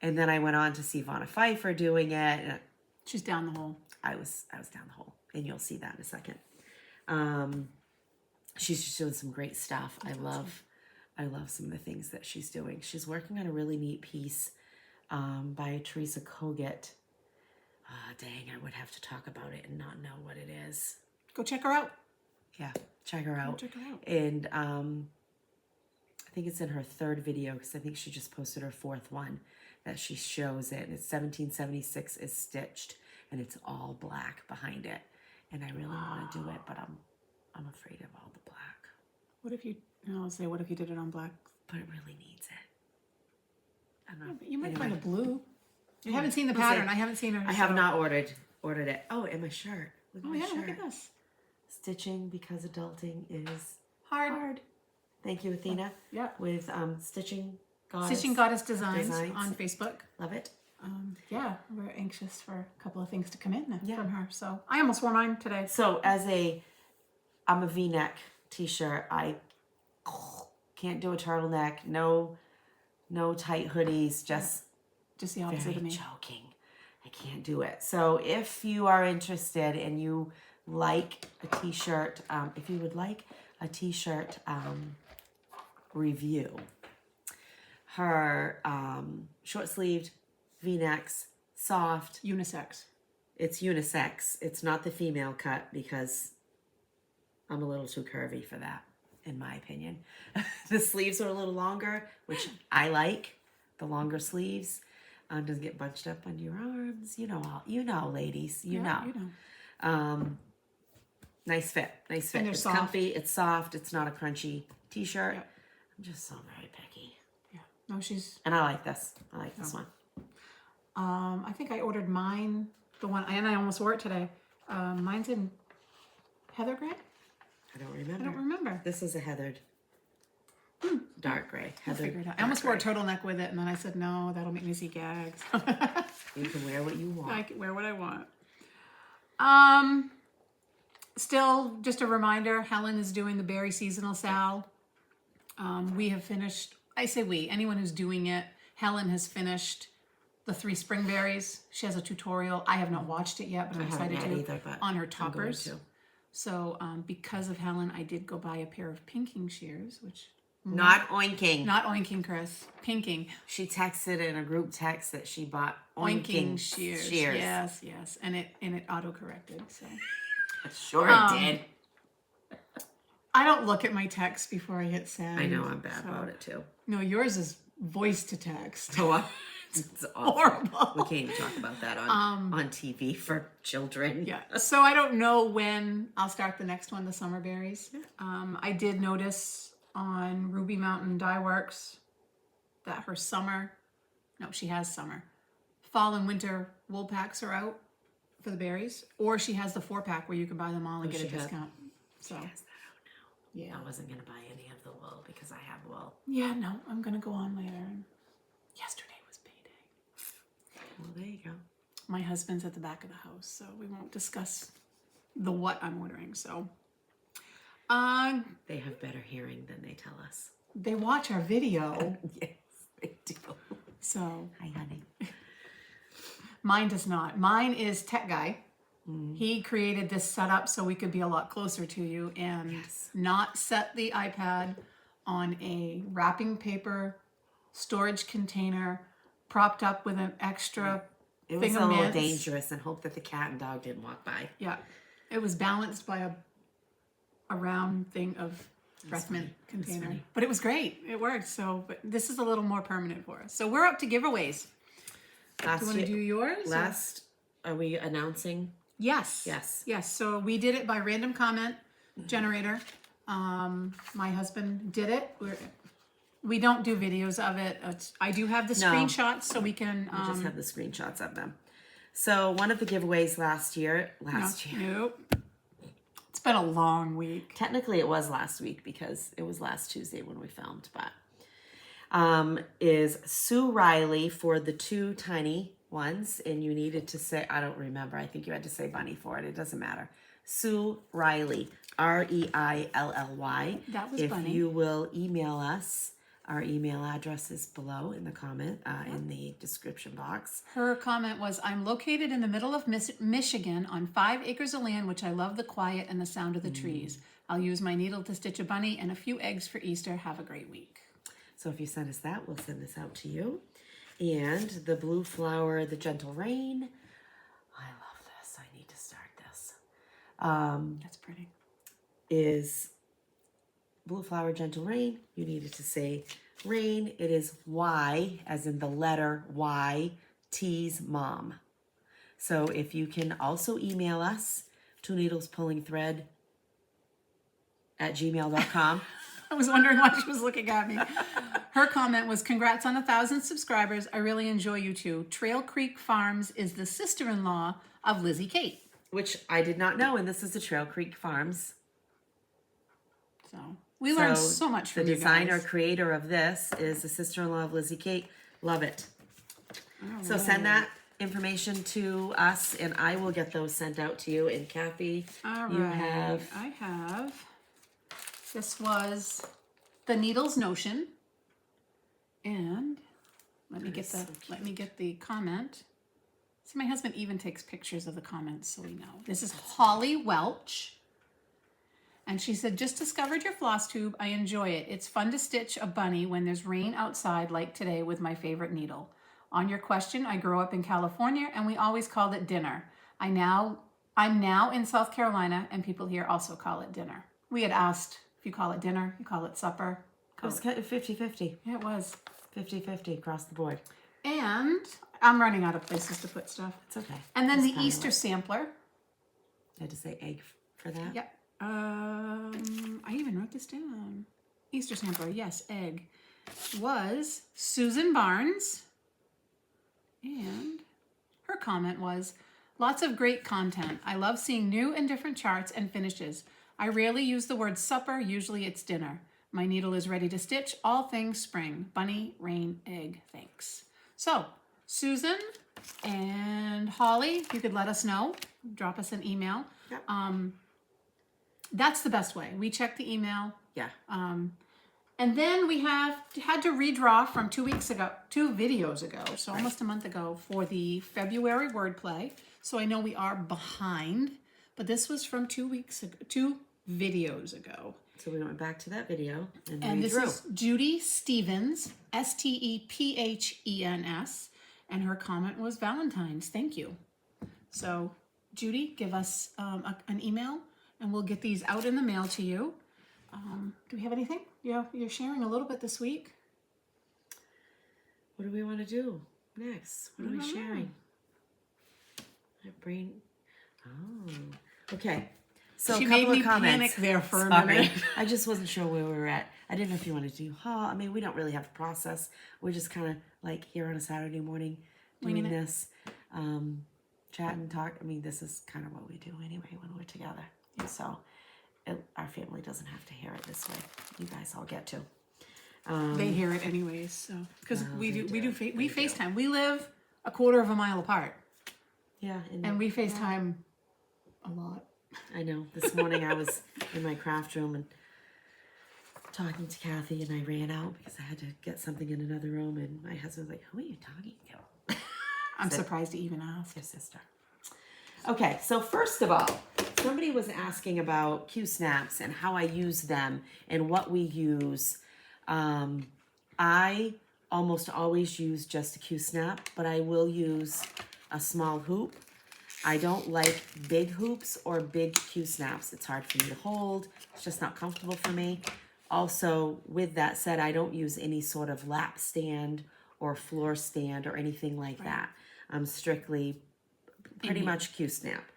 And then I went on to see Vonna Pfeiffer doing it. And She's down the hole. I was down the hole, and you'll see that in a second. She's just doing some great stuff. I love some of the things that she's doing. She's working on a really neat piece by Teresa Kogut. Dang, I would have to talk about it and not know what it is. Go check her out. Yeah, check her out. Check her out. And I think it's in her 3rd video because I think she just posted her 4th one that she shows it. And it's 1776 is stitched and it's all black behind it. And I really want to do it, but I'm afraid of all the black. What if you? What if you did it on black? But it really needs it. I don't know. You might Anyway. find a blue. I haven't seen the We'll see. pattern. I haven't seen her. I have not ordered it. Oh, and my shirt. Look at Oh my yeah, shirt. look at this. Stitching because adulting is Hard. Thank you, Athena. Yeah. With Stitching Goddess. Stitching Goddess Designs Designs. on Facebook. Love it. Yeah, we're anxious for a couple of things to come in Yeah. from her. So I almost wore mine today. So I'm a V-neck t-shirt. I can't do a turtleneck. No tight hoodies. Just the opposite very of me. choking. I can't do it. So if you are interested and you like a t-shirt, if you would like a t-shirt review, her short-sleeved V-necks, soft. Unisex. It's unisex. It's not the female cut because I'm a little too curvy for that, in my opinion. The sleeves are a little longer, which I like. The longer sleeves doesn't get bunched up under your arms. You know, ladies. You know. Nice fit. Nice fit. And they're It's soft. comfy. It's soft. It's not a crunchy t-shirt. Yep. I'm just so very picky. Yeah. No, she's. And I like this. I like this one. I think I ordered mine, the one, and I almost wore it today. Mine's in heather gray. I don't remember. I don't remember. This is a heathered dark gray. I'll Heathered figure it out. I dark almost wore a gray. turtleneck with it, and then I said, no, that'll make me see gags. You can wear what you want. I can wear what I want. Still, just a reminder, Helen is doing the berry seasonal sal. We have finished, I say we, anyone who's doing it, Helen has finished the 3 spring berries. She has a tutorial. I have not watched it yet, but I'm excited haven't to, yet either, but on her I'm going toppers. to. So because of Helen, I did go buy a pair of pinking shears, which Not oinking. Not oinking, Chris. Pinking. She texted in a group text that she bought oinking shears. Yes. And it auto-corrected, so. Sure it did. I don't look at my text before I hit send. I know, I'm bad about it too. No, yours is voice to text. Oh, it's awful. Horrible. We can't even talk about that on TV for children. Yeah. So I don't know when I'll start the next one, the summer berries. I did notice on Ruby Mountain Dye Works that her she has summer. Fall and winter wool packs are out for the berries. Or she has the 4-pack where you can buy them all and get a discount. So She has that out now. Yeah. I wasn't going to buy any of the wool because I have wool. Yeah, no, I'm going to go on later. Yesterday was payday. Well, there you go. My husband's at the back of the house, so we won't discuss the what I'm ordering. So, they have better hearing than they tell us. They watch our video. Yes, they do. So, hi, honey. Mine does not. Mine is Tech Guy. He created this setup so we could be a lot closer to you and not set the iPad on a wrapping paper storage container propped up with an extra It thing was of a little mints. dangerous and hope that the cat and dog didn't walk by. Yeah. It was balanced by a round thing of breath mint container. But it was great. It worked. So, but this is a little more permanent for us. So we're up to giveaways. Do you want to do yours? Are we announcing? Yes. So we did it by random comment generator. My husband did it. We don't do videos of it. I do have the screenshots, so we can. We just have the screenshots of them. So one of the giveaways last year. Nope. It's been a long week. Technically, it was last week because it was last Tuesday when we filmed, but is Sue Riley for the 2 tiny ones, and you needed to say, I don't remember, I think you had to say Bunny for it. It doesn't matter. Sue Riley, Reilly. That was if Bunny. you will email us, our email address is below in the comment, in the description box. Her comment was, I'm located in the middle of Michigan on 5 acres of land, which I love the quiet and the sound of the trees. I'll use my needle to stitch a bunny and a few eggs for Easter. Have a great week. So if you send us that, we'll send this out to you. And the Blue Flower, the Gentle Rain. I love this. I need to start this. That's pretty. Is Blue Flower, Gentle Rain. You needed to say rain. It is Y, as in the letter Y, T's mom. So if you can also email us, twoneedlespullingthread @gmail.com. I was wondering why she was looking at me. Her comment was, congrats on 1,000 subscribers. I really enjoy you two. Trail Creek Farms is the sister-in-law of Lizzie Kate. Which I did not know, and this is the Trail Creek Farms. So we learned so much from the you designer, guys. creator of this is the sister-in-law of Lizzie Kate. Love it. All So send that information to us, and I will get those sent out to you. And Kathy, All you right. have... I have. This was the Needles Notion. And let me get the comment. So my husband even takes pictures of the comments so we know. This is Holly Welch. And she said, just discovered your floss tube. I enjoy it. It's fun to stitch a bunny when there's rain outside like today with my favorite needle. On your question, I grew up in California and we always called it dinner. I'm now in South Carolina and people here also call it dinner. We had asked if you call it dinner, you call it supper. It was 50-50. Yeah, it was. 50-50 across the board. And I'm running out of places to put stuff. It's okay. And then It's the Easter sampler. I had to say egg for that. Yep. I even wrote this down. Easter sampler, yes, egg. Was Susan Barnes. And her comment was, lots of great content. I love seeing new and different charts and finishes. I rarely use the word supper. Usually it's dinner. My needle is ready to stitch. All things spring. Bunny, rain, egg. Thanks. So, Susan and Holly, if you could let us know. Drop us an email. Yep. That's the best way. We check the email. Yeah. And then we had to redraw from 2 videos ago, so almost a month ago, for the February wordplay. So I know we are behind, but this was from 2 weeks ago, 2 videos ago. So we went back to that video and this is Judy Stevens, Stephens, and her comment was Valentine's. Thank you. So Judy, give us an email, and we'll get these out in the mail to you. Do we have anything? Yeah, you're sharing a little bit this week. What do we want to do next? What are we sharing? My brain. Oh, okay. So she a couple made me of comments. panic there for a minute. I just wasn't sure where we were at. I didn't know if you wanted to do haul. I mean, we don't really have a process. We're just kind of like here on a Saturday morning doing this, chatting, talk. I mean, this is kind of what we do anyway when we're together. Yeah. So our family doesn't have to hear it this way. You guys all get to. They hear it anyways, so because we FaceTime. We live a quarter of a mile apart. Yeah, and we FaceTime a lot. I know. This morning I was in my craft room and talking to Kathy, and I ran out because I had to get something in another room, and my husband was like, "Who are you talking to?" I'm surprised to even ask. Your sister. Okay, so first of all, somebody was asking about Q-snaps and how I use them and what we use. I almost always use just a Q-snap, but I will use a small hoop. I don't like big hoops or big Q-snaps. It's hard for me to hold. It's just not comfortable for me. Also, with that said, I don't use any sort of lap stand or floor stand or anything like that. I'm strictly pretty much Q-snap.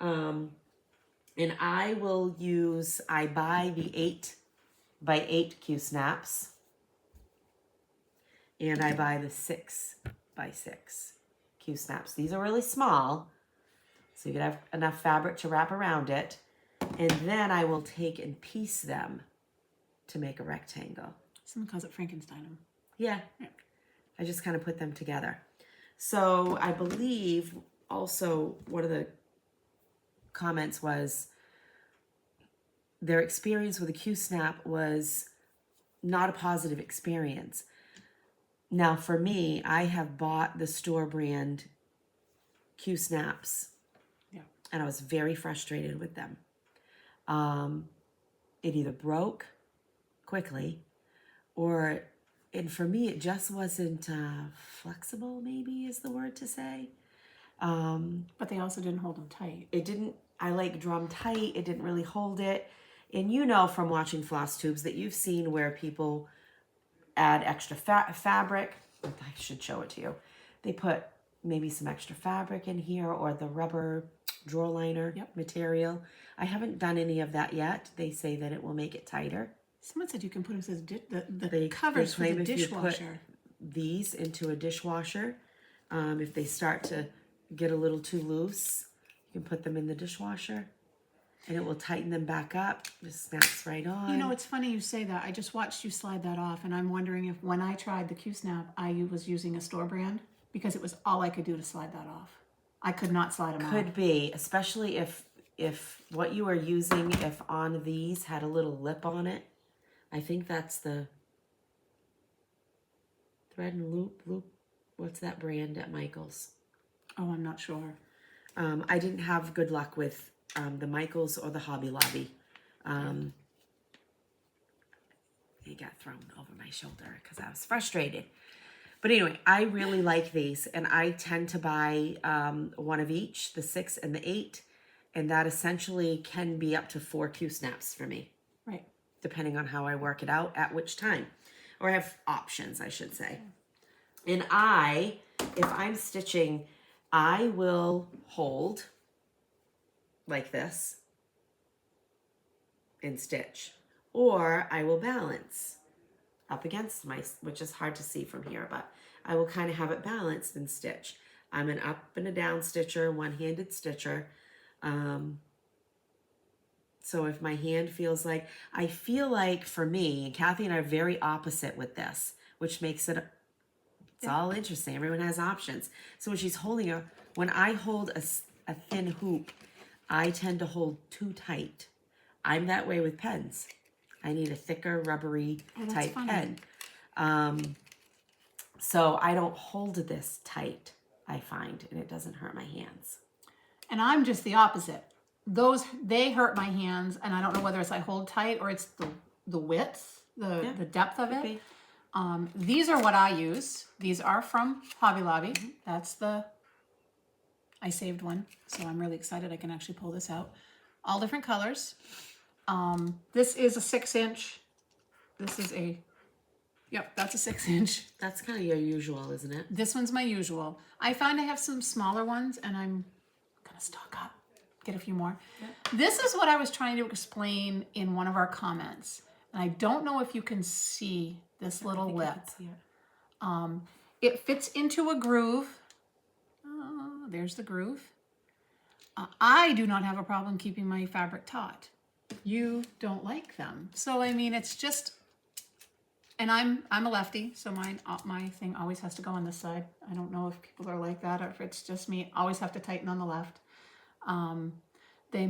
And I will use, I buy the 8x8 Q-snaps. And I buy the 6x6 Q-snaps. These are really small, so you can have enough fabric to wrap around it. And then I will take and piece them to make a rectangle. Someone calls it Frankenstein. Yeah. I just kind of put them together. So I believe also one of the comments was their experience with a Q-snap was not a positive experience. Now for me, I have bought the store brand Q-snaps. Yeah. And I was very frustrated with them. It either broke quickly and for me, it just wasn't flexible, maybe is the word to say. But they also didn't hold them tight. It didn't, I like drum tight. It didn't really hold it. And you know from watching floss tubes that you've seen where people add extra fabric. I should show it to you. They put maybe some extra fabric in here or the rubber drawer liner material. I haven't done any of that yet. They say that it will make it tighter. Someone said you can put them as the covers for the dishwasher. These into a dishwasher. If they start to get a little too loose, you can put them in the dishwasher and it will tighten them back up. Just snaps right on. You know, it's funny you say that. I just watched you slide that off, and I'm wondering if when I tried the Q-snap, I was using a store brand because it was all I could do to slide that off. I could not slide them off. Could be, especially if what you are using, if on these had a little lip on it. I think that's the Thread and Loop. What's that brand at Michael's? Oh, I'm not sure. I didn't have good luck with the Michael's or the Hobby Lobby. They got thrown over my shoulder because I was frustrated. But anyway, I really like these, and I tend to buy one of each, the 6 and the 8, and that essentially can be up to 4 Q-snaps for me. Right. Depending on how I work it out at which time. Or I have options, I should say. And if I'm stitching, I will hold like this and stitch. Or I will balance up against which is hard to see from here, but I will kind of have it balanced and stitch. I'm an up and a down stitcher, one-handed stitcher. So if my hand feels like, I feel like for me, and Kathy and I are very opposite with this, which makes it, it's all interesting. Everyone has options. So when she's holding when I hold a thin hoop, I tend to hold too tight. I'm that way with pens. I need a thicker, rubbery type pen. So I don't hold this tight, I find, and it doesn't hurt my hands. And I'm just the opposite. they hurt my hands, and I don't know whether it's I hold tight or it's the width, the depth of it. These are what I use. These are from Hobby Lobby. That's I saved one, so I'm really excited I can actually pull this out. All different colors. This is a 6-inch. This is that's a 6-inch. That's kind of your usual, isn't it? This one's my usual. I find I have some smaller ones, and I'm gonna stock up, get a few more. Yep. This is what I was trying to explain in one of our comments, and I don't know if you can see this little lip. It fits into a groove. There's the groove. I do not have a problem keeping my fabric taut. You don't like them, so I mean, it's just. And I'm a lefty, so my thing always has to go on this side. I don't know if people are like that or if it's just me. Always have to tighten on the left. They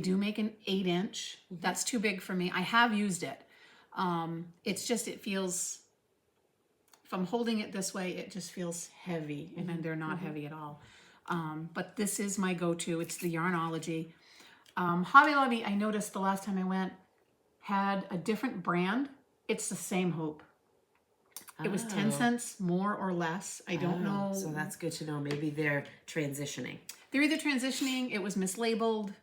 do make an 8-inch. That's too big for me. I have used it. It's just, it feels, if I'm holding it this way, it just feels heavy, and then they're not heavy at all. But this is my go-to. It's the Yarnology. Hobby Lobby, I noticed the last time I went, had a different brand. It's the same hoop. It was 10 cents more or less. I don't know. So that's good to know. Maybe they're transitioning. They're either transitioning, it was mislabeled,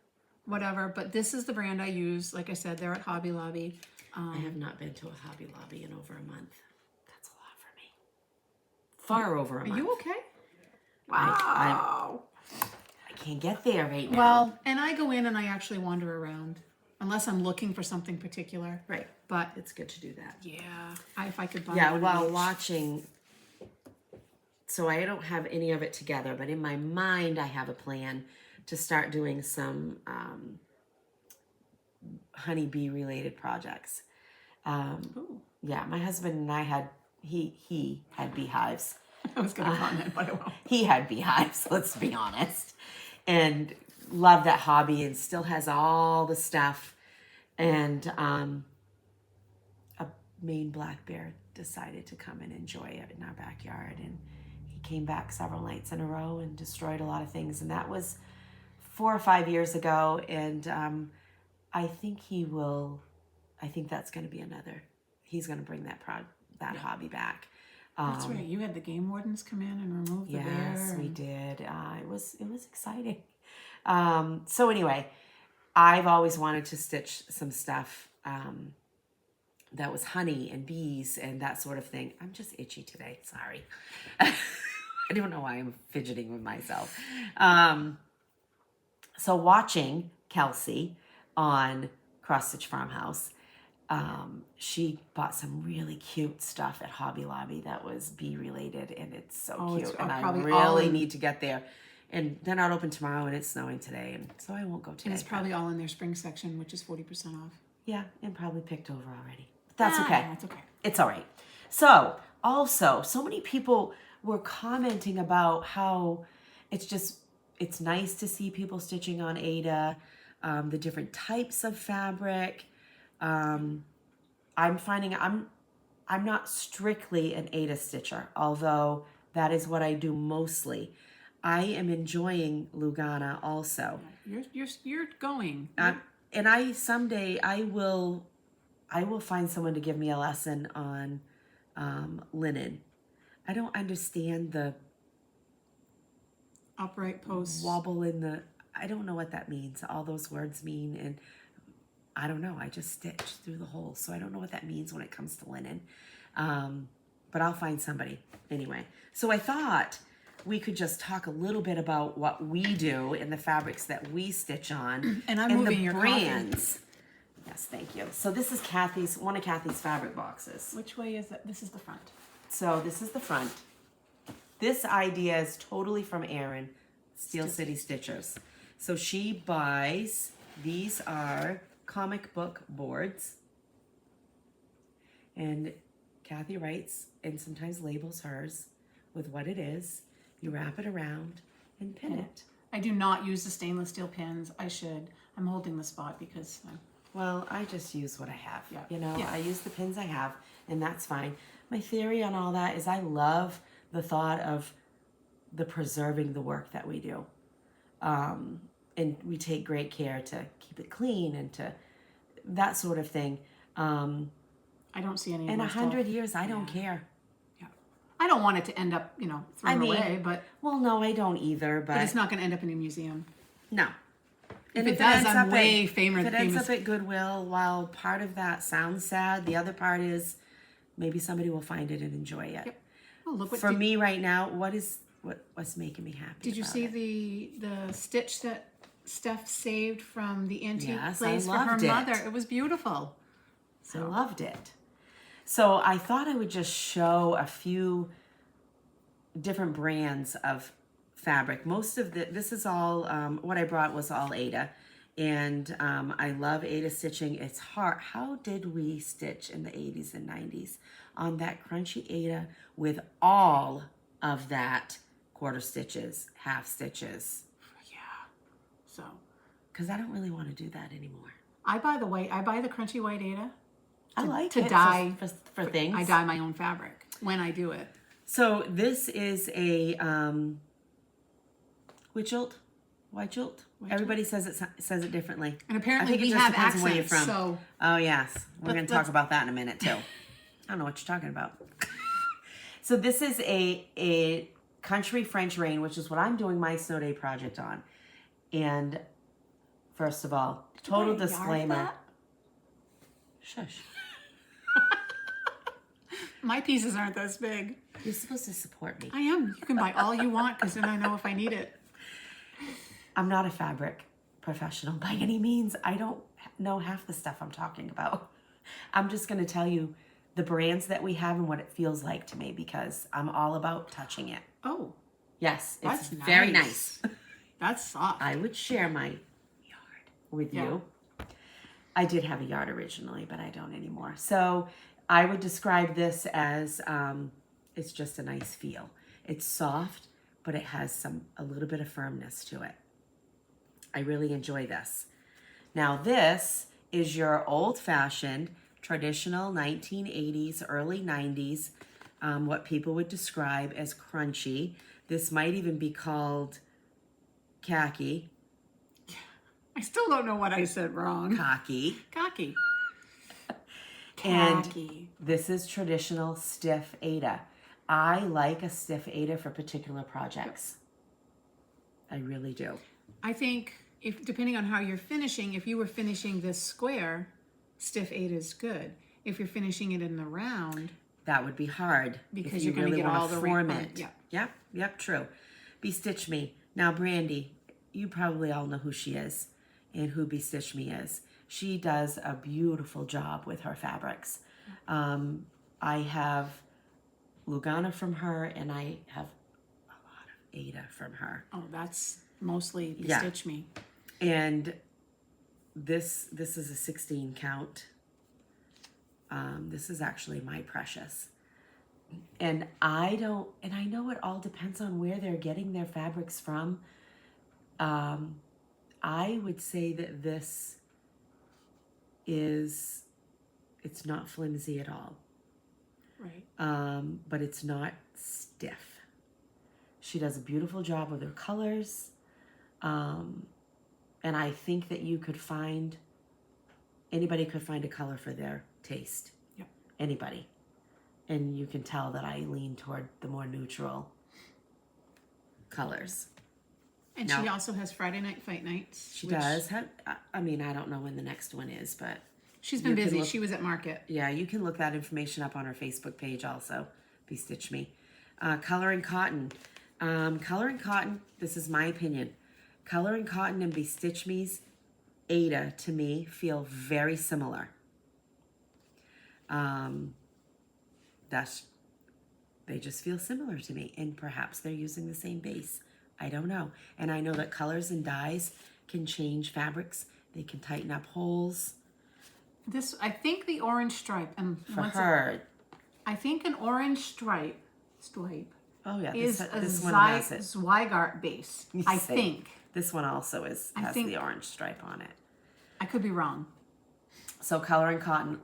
whatever, but this is the brand I use. Like I said, they're at Hobby Lobby. I have not been to a Hobby Lobby in over a month. That's a lot for me. Far over a month. Are you okay? Wow. I can't get there right now. Well, and I go in and I actually wander around. Unless I'm looking for something particular. Right. But it's good to do that. Yeah. If I could buy one while watching. So I don't have any of it together, but in my mind I have a plan to start doing some honeybee related projects. Yeah, my husband and I had, he had beehives. I was going to comment, but I won't. He had beehives, let's be honest. And loved that hobby and still has all the stuff. And a Maine black bear decided to come and enjoy it in our backyard. And he came back several nights in a row and destroyed a lot of things. And that was 4 or 5 years ago. And I think that's going to be he's going to bring that hobby back. That's right. You had the game wardens come in and remove the bear. Yes, we did. It was exciting. So anyway, I've always wanted to stitch some stuff that was honey and bees and that sort of thing. I'm just itchy today. Sorry. I don't know why I'm fidgeting with myself. So watching Kelsey on Cross Stitch Farmhouse, she bought some really cute stuff at Hobby Lobby that was bee related, and it's so cute. And I really need to get there. And they're not open tomorrow, and it's snowing today, and so I won't go today. And it's probably all in their spring section, which is 40% off. Yeah, and probably picked over already. But that's okay. That's okay. It's all right. So, also, so many people were commenting about how it's nice to see people stitching on Aida, the different types of fabric. I'm finding I'm not strictly an Aida stitcher, although that is what I do mostly. I am enjoying Lugana also. You're going. And someday I will find someone to give me a lesson on linen. I don't understand the upright posts, wobble I don't know what that means. All those words mean, and I don't know. I just stitch through the holes, so I don't know what that means when it comes to linen. But I'll find somebody anyway. So I thought we could just talk a little bit about what we do and the fabrics that we stitch on. And I'm moving your brands. Coffee. Yes, thank you. So this is one of Kathy's fabric boxes. Which way is it? This is the front. So this is the front. This idea is totally from Erin, Steel City Stitchers. So she buys, these are comic book boards. And Kathy writes and sometimes labels hers with what it is. You wrap it around and pin it. I do not use the stainless steel pins. I should. I'm holding the spot because well, I just use what I have. Yeah. You know, I use the pins I have, and that's fine. My theory on all that is I love the thought of the preserving the work that we do. and we take great care to keep it clean and to that sort of thing. I don't see any. In 100 years, I don't care. Yeah, I don't want it to end up, thrown away. But well, no, I don't either. But it's not going to end up in a museum. No. If it does, I'm way famous. If it ends up at Goodwill, while part of that sounds sad, the other part is maybe somebody will find it and enjoy it. Yep. Oh, look what for me right now. What's making me happy? Did you see the stitch that Steph saved from the antique place for her mother? It was beautiful. I loved it. So I thought I would just show a few different brands of fabric. Most of this is all, what I brought was all Aida. And I love Aida stitching. It's hard. How did we stitch in the 80s and 90s on that crunchy Aida with all of that quarter stitches, half stitches? Yeah. So. Because I don't really want to do that anymore. I buy the crunchy white Aida. I like to it dye for things. I dye my own fabric when I do it. So this is a white jilt. Everybody says it differently. And apparently we have accents. Where you're from. So oh yes, we're going to talk about that in a minute too. I don't know what you're talking about. So this is a country French rain, which is what I'm doing my snow day project on. And first of all, total disclaimer. Shush. My pieces aren't this big. You're supposed to support me. I am. You can buy all you want because then I know if I need it. I'm not a fabric professional by any means. I don't know half the stuff I'm talking about. I'm just going to tell you the brands that we have and what it feels like to me because I'm all about touching it. Oh. Yes, it's very nice. That's soft. I would share my yard with you. I did have a yard originally, but I don't anymore. So I would describe this as it's just a nice feel. It's soft, but it has a little bit of firmness to it. I really enjoy this. Now this is your old-fashioned, traditional 1980s, early 90s, what people would describe as crunchy. This might even be called khaki. I still don't know what I said wrong. Cocky. And this is traditional stiff Aida. I like a stiff Aida for particular projects. I really do. I think depending on how you're finishing, if you were finishing this square, stiff Aida is good. If you're finishing it in the round, that would be hard because you're going to get all the form it. Yep, true. Bestitch Me. Now, Brandy, you probably all know who she is and who Bestitch Me is. She does a beautiful job with her fabrics. I have Lugana from her, and I have a lot of Aida from her. Oh, that's mostly Bestitch Me. And this is a 16 count. This is actually my precious. And I know it all depends on where they're getting their fabrics from. I would say that this it's not flimsy at all. Right. But it's not stiff. She does a beautiful job with her colors. And I think that anybody could find a color for their taste. Yep. Anybody. And you can tell that I lean toward the more neutral colors. And she also has Friday Night Fight Nights. She does. I don't know when the next one is, but... She's been busy. She was at market. Yeah, you can look that information up on her Facebook page also. Bestitch Me. Color and Cotton. Color and Cotton, this is my opinion. Color and Cotton and Bestitch Me's Aida, to me, feel very similar. They just feel similar to me. And perhaps they're using the same base. I don't know. And I know that colors and dyes can change fabrics. They can tighten up holes. I think the orange stripe. For her. I think an orange stripe. Oh yeah, is this one has it. Zweigart base. I think. This one also has the orange stripe on it. I could be wrong. So Color and Cotton,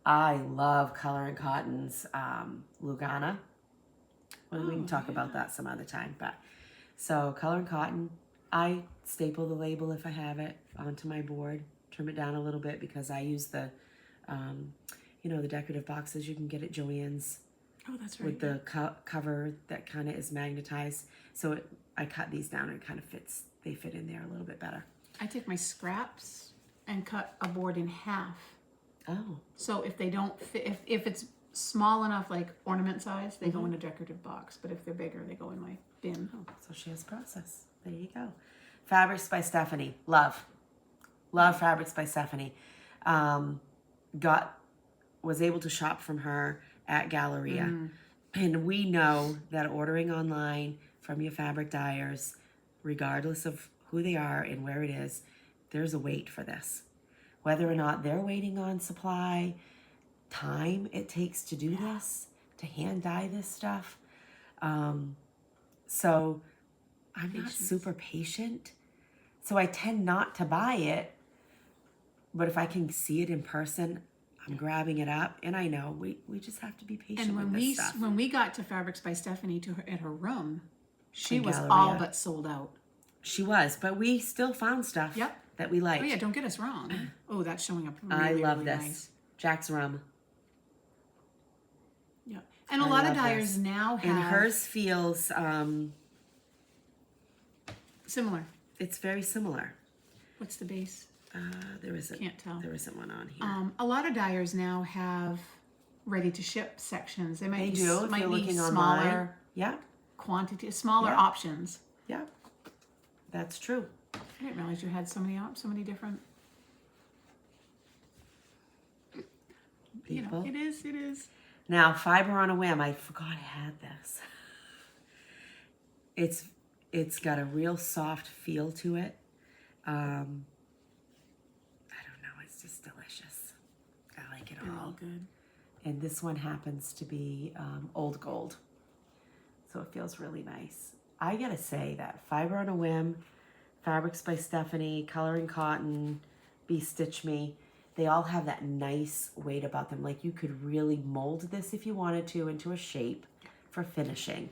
I love Color and Cotton's Lugana. Well, we can talk about that some other time. But so Color and Cotton, I staple the label if I have it onto my board, trim it down a little bit because I use the, the decorative boxes you can get at Joann's. Oh, that's right. With the cover that kind of is magnetized. So I cut these down and it kind of fits. They fit in there a little bit better. I take my scraps and cut a board in half. Oh. So if they don't fit, if it's small enough, like ornament size, they go in a decorative box. But if they're bigger, they go in my bin. Oh, so she has process. There you go. Fabrics by Stephanie. Love Fabrics by Stephanie. Was able to shop from her at Galleria. And we know that ordering online from your fabric dyers, regardless of who they are and where it is, there's a wait for this. Whether or not they're waiting on supply, time it takes to do this, to hand dye this stuff. So I'm not super patient. So I tend not to buy it. But if I can see it in person, I'm grabbing it up, and I know we just have to be patient with this stuff. When we got to Fabrics by Stephanie at her room, she was Galleria. all but sold out. She was, but we still found stuff that we liked. Oh yeah, don't get us wrong. Oh, that's showing up really, I love really this. nice. Jack's Rum. Yeah, and a lot of dyers now have... And hers feels... similar. It's very similar. What's the base? There isn't. Can't tell. There isn't one on here. A lot of dyers now have ready-to-ship sections. They might be looking smaller online. Yeah. quantity, smaller options. Yeah. That's true. I didn't realize you had so many different. People. It is. Now, Fiber on a Whim. I forgot I had this. It's got a real soft feel to it. I don't know. It's just delicious. I like it all. Good. And this one happens to be old gold. So it feels really nice. I gotta say that Fiber on a Whim, Fabrics by Stephanie, Coloring Cotton, Be Stitch Me, they all have that nice weight about them. Like you could really mold this if you wanted to into a shape for finishing.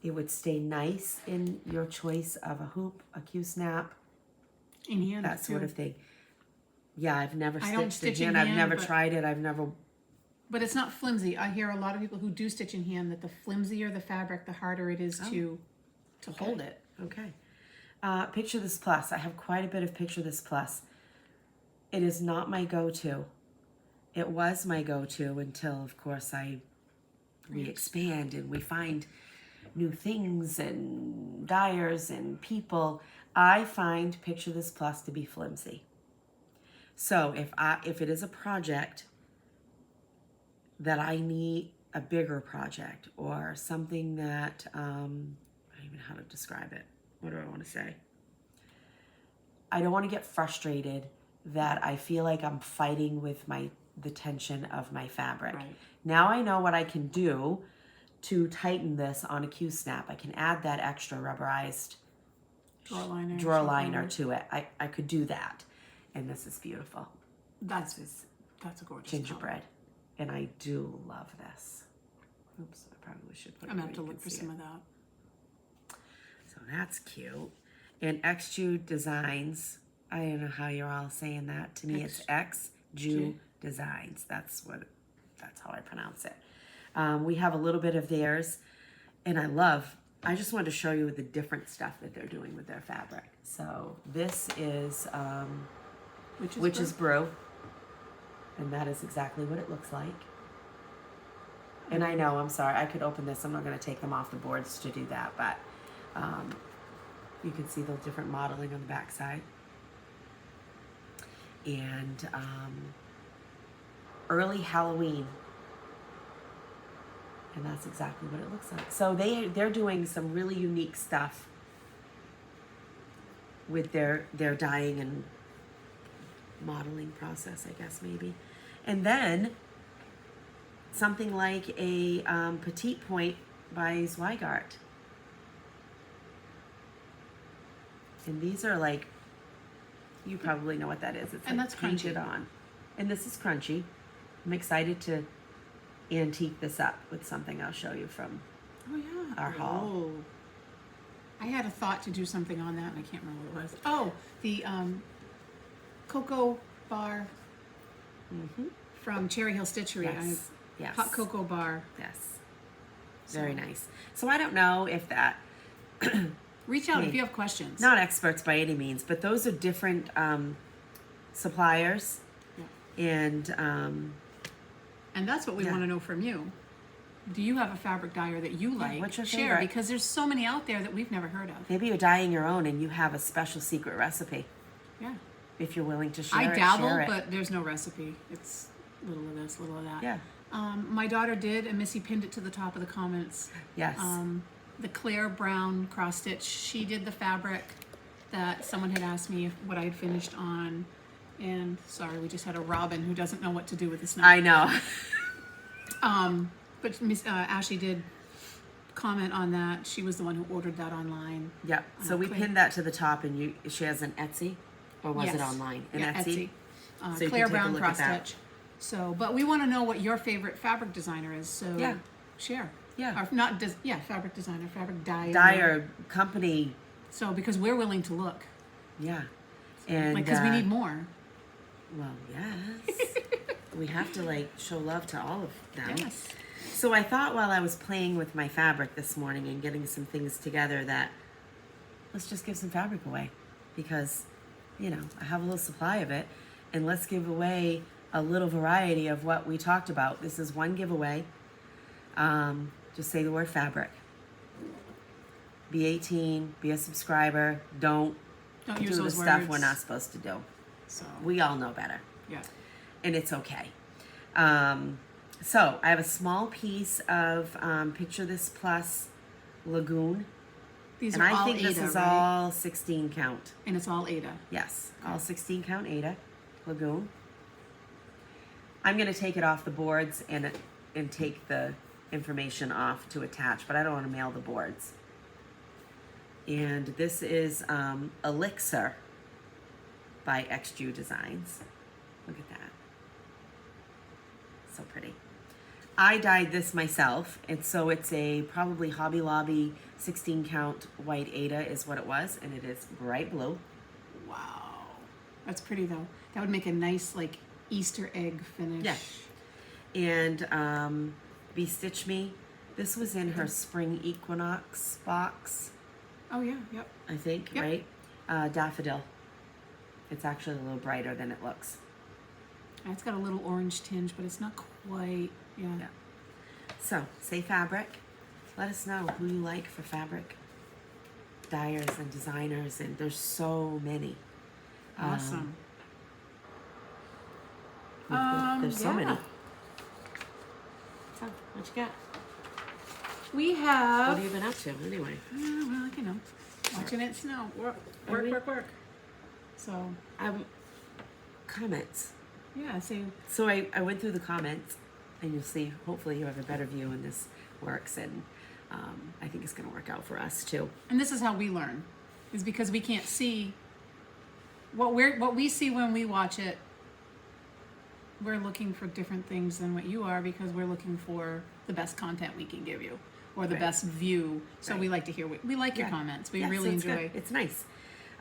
It would stay nice in your choice of a hoop, a Q-snap, in hand, that sort of thing. Yeah, I've never I don't stitched stitch in hand. I've never tried it. I've never... But it's not flimsy. I hear a lot of people who do stitch in hand that the flimsier the fabric, the harder it is to hold it. Okay. Picture This Plus. I have quite a bit of Picture This Plus. It is not my go-to. It was my go-to until, of course, we expand and we find new things and dyers and people. I find Picture This Plus to be flimsy. So if it is a project that I need a bigger project or something that I don't even know how to describe it. What do I want to say? I don't want to get frustrated that I feel like I'm fighting with the tension of my fabric. Right. Now I know what I can do to tighten this on a Q-snap. I can add that extra rubberized drawer liner to it. I could do that. And this is beautiful. That's a gorgeous gingerbread. And I do love this. Oops, I probably should put it. I'm going to have to look for some of that. So that's cute. And Xju Designs. I don't know how you're all saying that. To me, it's Xju Designs. That's how I pronounce it. We have a little bit of theirs. And I just wanted to show you the different stuff that they're doing with their fabric. So this is Witch's Brew. And that is exactly what it looks like. And I know, I'm sorry, I could open this. I'm not going to take them off the boards to do that, but you can see the different modeling on the back side. And early Halloween. And that's exactly what it looks like. So they're doing some really unique stuff with their dyeing and modeling process, I guess, maybe. And then something like a Petite Point by Zweigart. And these are like, you probably know what that is. It's and like that's painted crunchy. on. And this is crunchy. I'm excited to antique this up with something I'll show you from our haul. I had a thought to do something on that, and I can't remember what it was. Oh, the cocoa bar from Cherry Hill Stitchery. Yes. Yes. Hot cocoa bar. Yes. Very nice. So I don't know if that... Reach out if you have questions. Not experts by any means, but those are different suppliers. Yeah. And that's what we want to know from you. Do you have a fabric dyer that you like? What's your Share, favorite? because there's so many out there that we've never heard of. maybe you're dyeing your own and you have a special secret recipe. Yeah. If you're willing to share I it, dabble, share it. but there's no recipe. It's little of this, little of that. Yeah. My daughter did, and Missy pinned it to the top of the comments. Yes. The Claire Brown cross stitch. She did the fabric that someone had asked me what I had finished on. And sorry, we just had a Robin who doesn't know what to do with this knife. I know. But Miss Ashley did comment on that. She was the one who ordered that online. Yep. So we pinned that to the top, and she has an Etsy, or was it online? An Etsy. So you Claire can take a Brown look cross at that. stitch. So, but we want to know what your favorite fabric designer is. So share. Yeah. Or not. Fabric designer, fabric dyer. Dyer company. So because we're willing to look. Yeah. And because we need more. Well, yes. We have to show love to all of them. Yes. So I thought while I was playing with my fabric this morning and getting some things together that let's just give some fabric away, because I have a little supply of it, and let's give away a little variety of what we talked about. This is one giveaway. Just say the word fabric. Be 18, be a subscriber. Don't use do the those stuff words. we're not supposed to do. So We all know better. yeah. And it's okay. So I have a small piece of Picture This Plus Lagoon. These And are I all think Ada, this is right? all 16 count. And it's all Ada. Yes, all 16 count Ada Lagoon. I'm going to take it off the boards and take the information off to attach, but I don't want to mail the boards. And this is Elixir by XJU Designs. Look at that. So pretty. I dyed this myself, and so it's a probably Hobby Lobby 16 count white Ada is what it was, and it is bright blue. Wow. That's pretty though. That would make a nice Easter egg finish. Yeah. And Be Stitch Me. This was in her Spring Equinox box. Oh yeah, yep. I think, Yep. right? Daffodil. It's actually a little brighter than it looks. It's got a little orange tinge, but it's not quite. Yeah. Yeah. So, say fabric. Let us know who you like for fabric dyers and designers, and there's so many. Awesome. There's so many. yeah. So, what you got? We What have. have you been up to, anyway? Well, watching it snow. Work. So Comments. yeah, So I went through the comments, and you'll see, hopefully you have a better view when this works, and I think it's going to work out for us too. and this is how we learn, is because we can't see what we see when we watch it. We're looking for different things than what you are, because we're looking for the best content we can give you, or the Right. best view. So Right. we like to hear we like your Yeah. comments. We Yeah, really so it's enjoy. good. It's nice.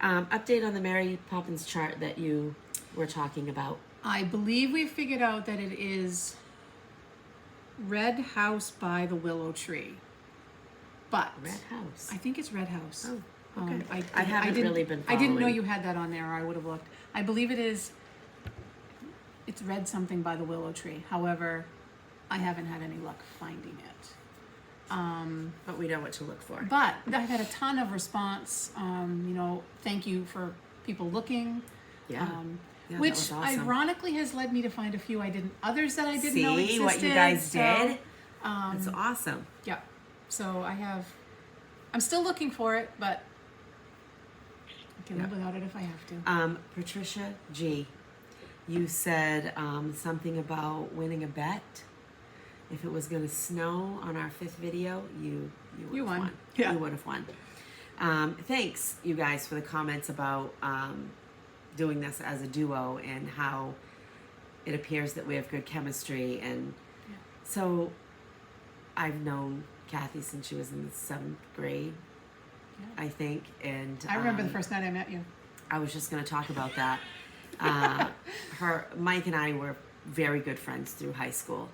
Update on the Mary Poppins chart that you were talking about. I believe we figured out that it is Red House by the Willow Tree. But Red House. I think it's Red House. Oh, okay. I haven't didn't- really been I didn't know following. you had that on there, or I would have looked. I believe it is. It's Red something by the Willow Tree. However, I haven't had any luck finding it. But we know what to look for. But I've had a ton of response. Thank you for people looking. Yeah. Yeah, that which was awesome. ironically has led me to find a few others that I didn't know See existed. what you guys So, did? That's awesome. Yeah. So I'm still looking for it, but I can live without it if I have to. Patricia G, you said something about winning a bet. If it was going to snow on our 5th video, you would have won. won. Yeah. You would have won. Thanks, you guys, for the comments about doing this as a duo and how it appears that we have good chemistry. And so I've known Kathy since she was in the 7th grade. I think. And I remember the first night I met you. I was just going to talk about that. Mike and I were very good friends through high school,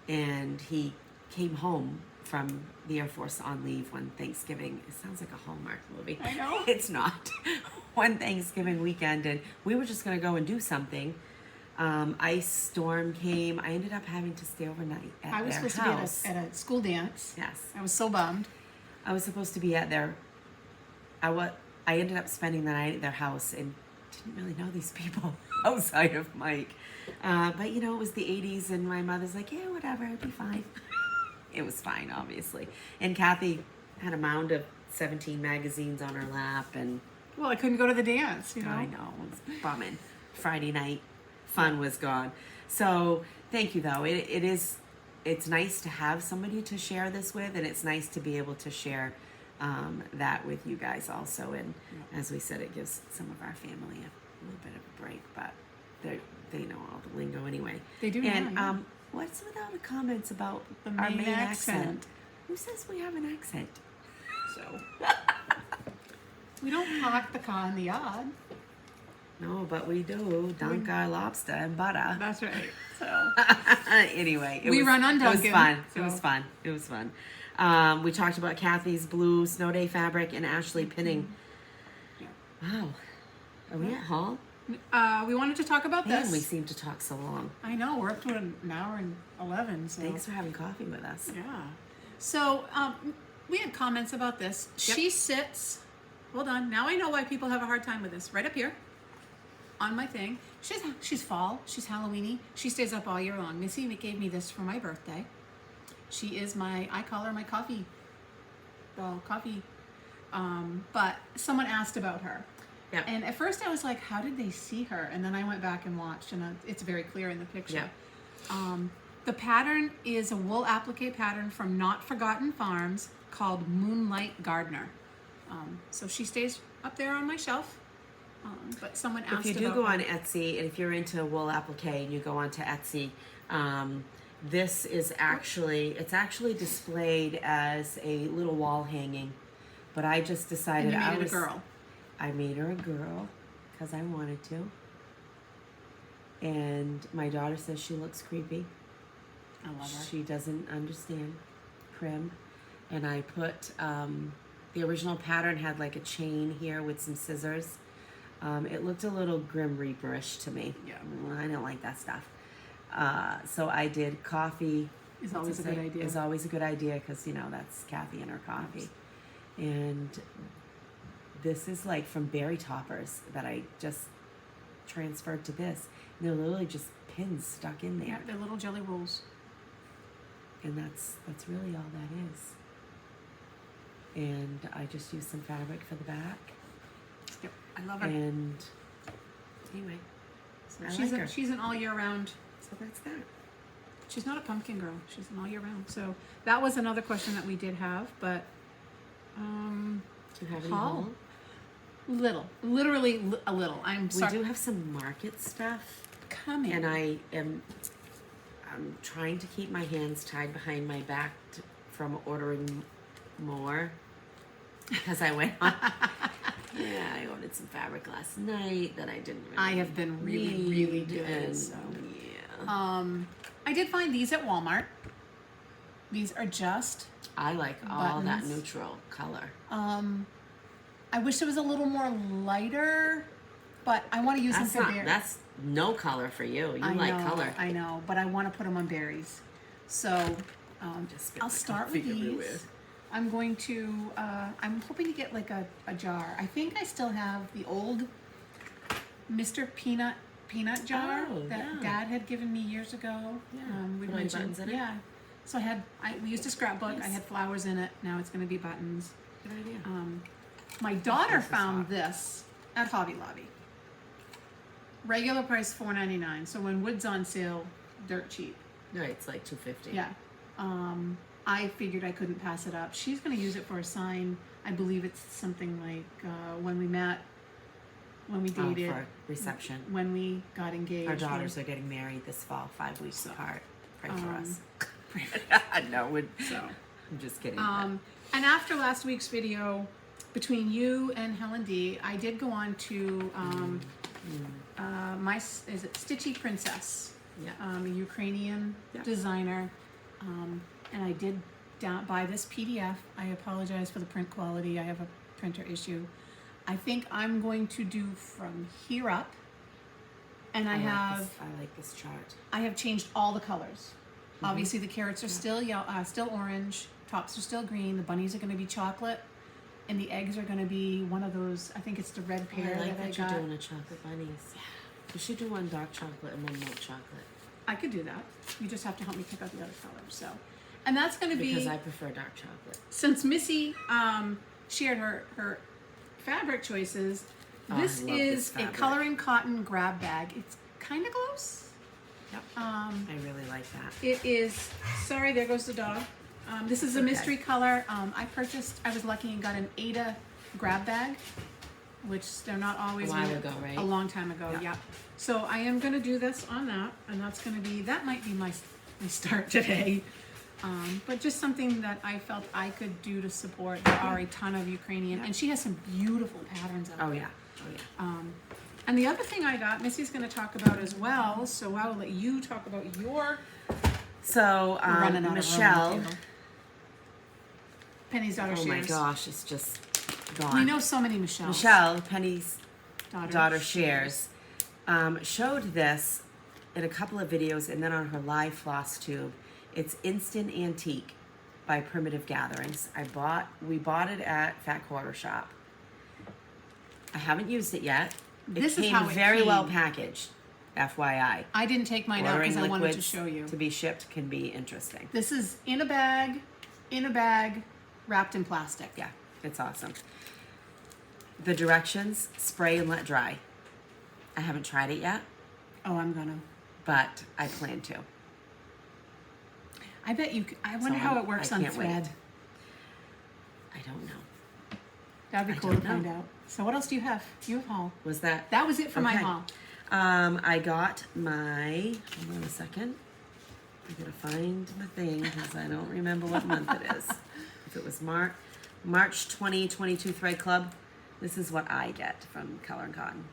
and he came home from the Air Force on leave one Thanksgiving. It sounds like a Hallmark movie. I know. It's not. One Thanksgiving weekend, and we were just going to go and do something. Ice storm came. I ended up having to stay overnight at their house. I was supposed to be at a school dance. Yes. I was so bummed. I was supposed to be at their... I ended up spending the night at their house and didn't really know these people outside of Mike. But, you know, it was the 80s, and my mother's like, yeah, whatever, it'd be fine. It was fine, obviously. And Kathy had a mound of 17 magazines on her lap, and... Well, I couldn't go to the dance, you know. I know, it was bumming. Friday night fun was gone. So, thank you, though. It's nice to have somebody to share this with, and it's nice to be able to share that with you guys also. And as we said, it gives some of our family a little bit of a break, but they know all the lingo anyway. They do. And yeah. what's with all the comments about The our main main accent? accent? Who says we have an accent? So we don't park the car in the yard. No, but we do dunk our lobster and butter. That's right. So Anyway, we run on Dunkin', It was fun. so. It was fun. It was fun. We talked about Kathy's blue snow day fabric and Ashley pinning. Yeah. Wow. Are we at Hall? we wanted to talk about Man, this. we seem to talk so long. I know, we're up to an hour and 11. So. Thanks for having coffee with us. Yeah. So we had comments about this. Yep. She sits. Hold on. Now I know why people have a hard time with this. Right up here, on my thing. She's fall. She's Halloweeny. She stays up all year long. Missy gave me this for my birthday. She is I call her my coffee doll, coffee. But someone asked about her. Yep. And at first I was like, how did they see her? And then I went back and watched, and it's very clear in the picture. Yep. The pattern is a wool applique pattern from Not Forgotten Farms called Moonlight Gardener. So she stays up there on my shelf. But someone asked about If you do go on Etsy, and if you're into wool applique and you go onto Etsy, this is it's actually displayed as a little wall hanging. But I just decided and you made it a girl. I made her a girl because I wanted to. And my daughter says she looks creepy. I love her. She doesn't understand prim. And I put, the original pattern had like a chain here with some scissors. It looked a little Grim Reaper-ish to me. Yeah. I don't like that stuff. So I did coffee. Is always a good idea. Is always a good idea because, you know, that's Kathy and her coffee. And this is like from berry toppers that I just transferred to this. And they're literally just pins stuck in there. Yeah, they're little jelly rolls. And that's really all that is. And I just used some fabric for the back. Yep, I love her. And anyway, So I like her. she's an all year round. So that's that. She's not a pumpkin girl. She's an all year round. So that was another question that we did have, but Do you have any haul? haul? Literally a little. I'm We sorry. do have some market stuff, Coming. and I'm trying to keep my hands tied behind my back from ordering more because I went on. Yeah, I ordered some fabric last night that I didn't really I have been really good. and, So. yeah. I did find these at Walmart. These are just. I like all that buttons. neutral color. I wish it was a little more lighter, but I want to use them for berries. That's no color for you. You I like know, color. I know, but I want to put them on berries. So Just spit I'll my start coffee with these. everywhere. I'm going to, I'm hoping to get like a jar. I think I still have the old Mr. Peanut jar Oh, that yeah. Dad had given me years ago. Yeah. We Put all your buttons in it? Yeah. So we used a scrapbook. I Nice. had flowers in it. Now it's going to be buttons. Good idea. My daughter This is found hot. this at Hobby Lobby. Regular price $4.99. So when wood's on sale, dirt cheap. No, it's like $2.50. Yeah. I figured I couldn't pass it up. She's going to use it for a sign. I believe it's something like when we met, when we dated, for reception. when we got engaged. Our daughters are getting married this fall, 5 weeks apart. Pray for us. Pray No, So, I'm just kidding. and after last week's video, between you and Helen D, I did go on to is it Stitchy Princess? Yeah. A Ukrainian designer, and I did buy this PDF. I apologize for the print quality. I have a printer issue. I think I'm going to do from here up, and I like this chart. I have changed all the colors. Obviously, the carrots are still still orange. Tops are still green. The bunnies are going to be chocolate, and the eggs are going to be one of those. I think it's the red pear I like that I that got. you're doing a chocolate bunnies. You should do one dark chocolate and one milk chocolate. I could do that. You just have to help me pick out the other colors. So, and that's going to be because I prefer dark chocolate. Since Missy shared her fabric choices. This is a coloring cotton grab bag. It's kind of close. Yep. I really like that. It is. Sorry, there goes the dog. This is a mystery color. I was lucky and got an Ada grab bag, which they're not always. A while ago, right? A long time ago, yeah. So I am going to do this on that, and that might be my start today. But just something that I felt I could do to support. There are a ton of Ukrainian, and she has some beautiful patterns out there. Oh yeah. And the other thing I got, Missy's going to talk about as well, so I'll let you talk about your. So Michelle, Penny's daughter shares. Oh my gosh, it's just gone. We know so many Michelles. Michelle, Penny's daughter shares, showed this in a couple of videos and then on her live Flosstube. It's Instant Antique by Primitive Gatherings. We bought it at Fat Quarter Shop. I haven't used it yet. This came is how it very came. well packaged, FYI. I didn't take mine out because I wanted to show you. To be shipped can be interesting. This is in a bag, wrapped in plastic. Yeah, it's awesome. The directions, spray and let dry. I haven't tried it yet. Oh, I'm gonna. But I plan to. I bet you. I wonder how it works on thread. I don't know. That'd be cool to find out. So what else do you have? You have haul. Was that? That was it for my haul. I got my. Hold on a second. I gotta find my thing because I don't remember what month it is. If it was March 2022 Thread Club. This is what I get from Color and Cotton.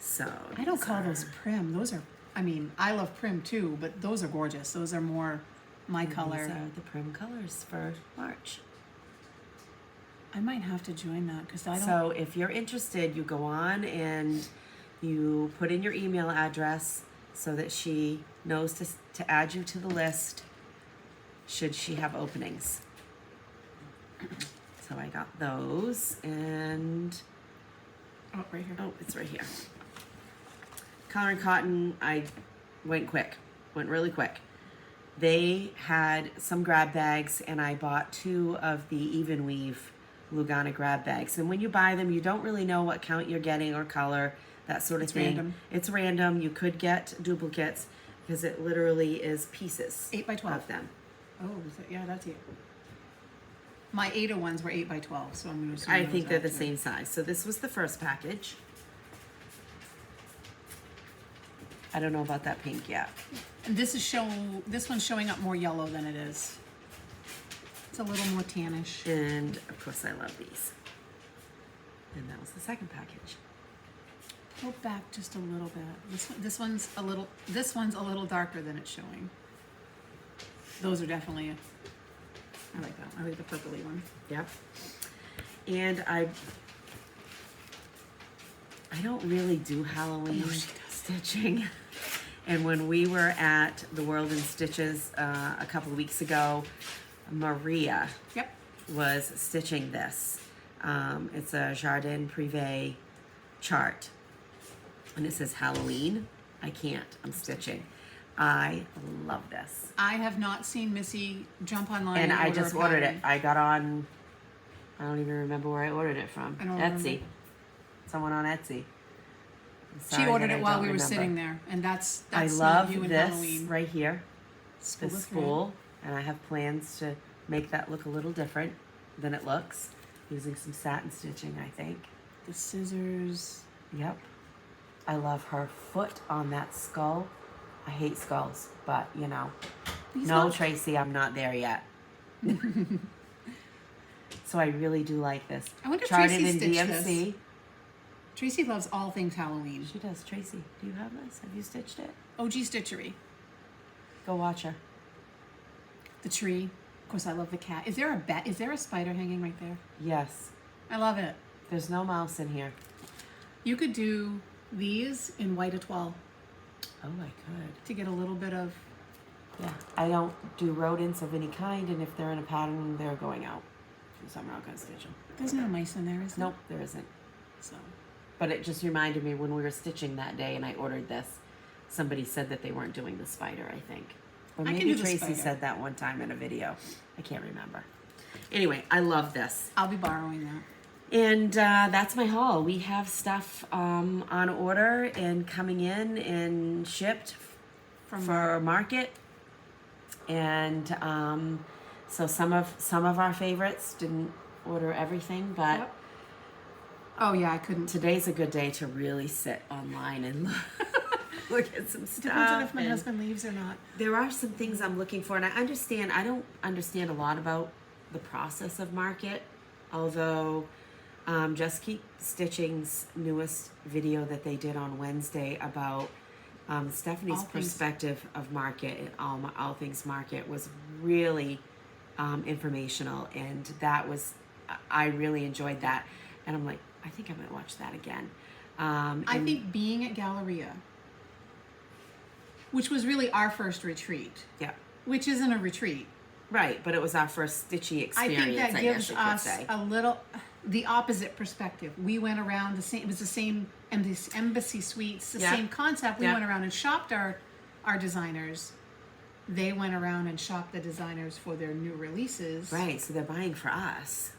So I don't call those prim. Those are. I mean, I love prim too, but those are gorgeous. Those are more my color. These are the prim colors for March. I might have to join that because I don't. So if you're interested, you go on and you put in your email address so that she knows to add you to the list should she have openings. So I got those and right here. Oh, it's right here. Color and Cotton, I went really quick. They had some grab bags and I bought 2 of the Even Weave Lugana grab bags. And when you buy them, you don't really know what count you're getting or color, that sort of thing. Random. It's random. You could get duplicates because it literally is pieces 8 by 12 of them. Oh, yeah, that's it. My Ada ones were 8 by 12, so I'm going to. I think they're the same size. So this was the first package. I don't know about that pink yet. And this one's showing up more yellow than it is. It's a little more tannish. And of course I love these. And that was the second package. Pull back just a little bit. This one's a little darker than it's showing. Those are definitely I like that. I like the purpley one. Yep. And I don't really do Halloween stitching. And when we were at the World in Stitches a couple of weeks ago, Maria was stitching this. It's a Jardin Privé chart. And it says Halloween. I can't. I'm stitching. I love this. I have not seen Missy jump online and I just ordered it. I got on, I don't even remember where I ordered it from. I don't Etsy. remember. Someone on Etsy. She ordered it while we were sitting there, and that's I love you love and this Halloween. right here. Spool The of spool, and I have plans to make that look a little different than it looks, using some satin stitching, I think. The scissors. Yep. I love her foot on that skull. I hate skulls, but you know. No, Tracy, I'm not there yet. So So I really do like this. I wonder if Charted Tracy in stitched DMC. this. Tracy loves all things Halloween. She does. Tracy, do you have this? Have you stitched it? OG Stitchery. Go watch her. The tree. Of course, I love the cat. Is there a bat? Is there a spider hanging right there? Yes. I love it. There's no mouse in here. You could do these in white etoile Oh, I could. to get a little bit of. Yeah. I don't do rodents of any kind, and if they're in a pattern, they're going out. So I'm not going to stitch them. There's no mice in there, is there? Nope, there isn't. So. But it just reminded me when we were stitching that day and I ordered this, somebody said that they weren't doing the spider, I think. Or I can maybe do the Tracy spider. said that one time in a video. I can't remember. Anyway, I love this. I'll be borrowing that. And that's my haul. We have stuff on order and coming in and shipped for market. And so some of our favorites didn't order everything, but Yep. Oh yeah, I couldn't. today's a good day to really sit online and look at some stuff. Depends on if my and husband leaves or not. there are some things I'm looking for, and I don't understand a lot about the process of market, although Just Keep Stitching's newest video that they did on Wednesday about Stephanie's All things. perspective of market and all things market was really informational, and I really enjoyed that, and I'm like, I think I might watch that again. I think being at Galleria, which was really our first retreat, Yeah, which isn't a retreat. right, but it was our first stitchy I experience. think that guess gives you could us say. a little, the opposite perspective. We went around it was the same embassy suites, the Yeah. same concept. We Yeah. went around and shopped our designers. They went around and shopped the designers for their new releases. Right, so they're buying for us.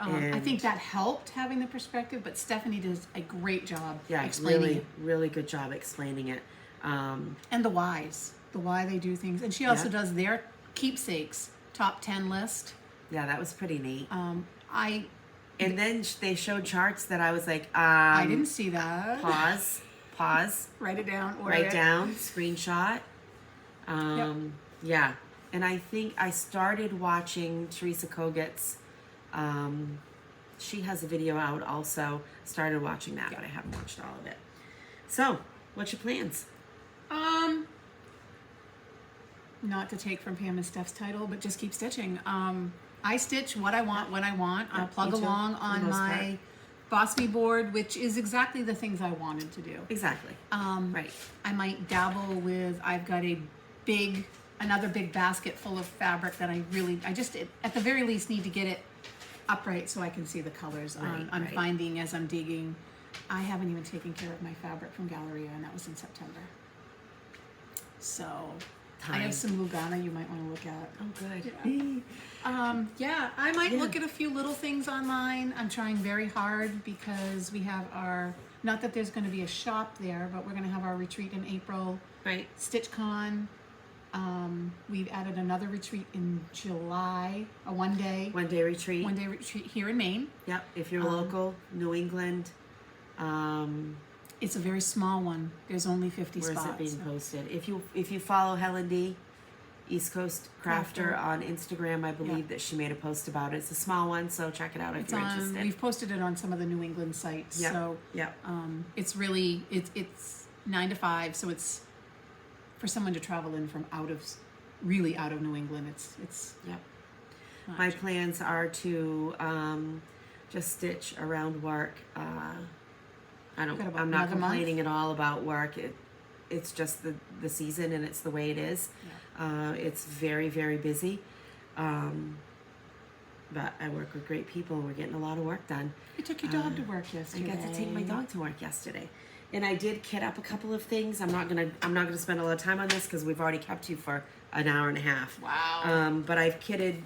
I And- think that helped having the perspective, but Stephanie does a great job Yeah, explaining really, it. really good job explaining it. And the whys, the why they do things. And she also Yeah. does their keepsakes top 10 list. Yeah, that was pretty neat. I And then they showed charts that I was like, I didn't see that. pause, Write it down. Order write it. down, screenshot. Yeah. And I think I started watching Teresa Kogut's. She has a video out also. Started watching that, but I haven't watched all of it. So, what's your plans? Not to take from Pam and Steph's title, but just keep stitching. I stitch what I want when I want. I'll plug me too, along for the on most my BOSME board, which is exactly the things I wanted to do. Exactly. Right. I might dabble with, I've got another big basket full of fabric that I just, at the very least, need to get it upright so I can see the colors. I'm right. finding as I'm digging, I haven't even taken care of my fabric from Galleria, and that was in September. So, I Time. have some Lugana you might want to look at. Oh, good. Yeah, I might look at a few little things online. I'm trying very hard because we have not that there's going to be a shop there, but we're going to have our retreat in April. Right. StitchCon. We've added another retreat in July, a one-day retreat. retreat here in Maine. Yep. If you're local, New England. It's a very small one. There's only 50 Where is spots. it being posted? If you follow Helen D, East Coast Crafter on Instagram, I believe that she made a post about it. It's a small one, so check it out if you're interested. We've posted it on some of the New England sites. Yep. So Yep. it's really it's 9 to 5, so it's for someone to travel in from really out of New England. It's Yep. not My plans are to just stitch around work. Got about I'm not another month? complaining at all about work. It's just the season, and it's the way it is. It's very, very busy. But I work with great people, and we're getting a lot of work done. You took your dog to work yesterday. I got to take my dog to work yesterday, and I did kit up a couple of things. I'm not gonna spend a lot of time on this because we've already kept you for an hour and a half. Wow. But I've kitted.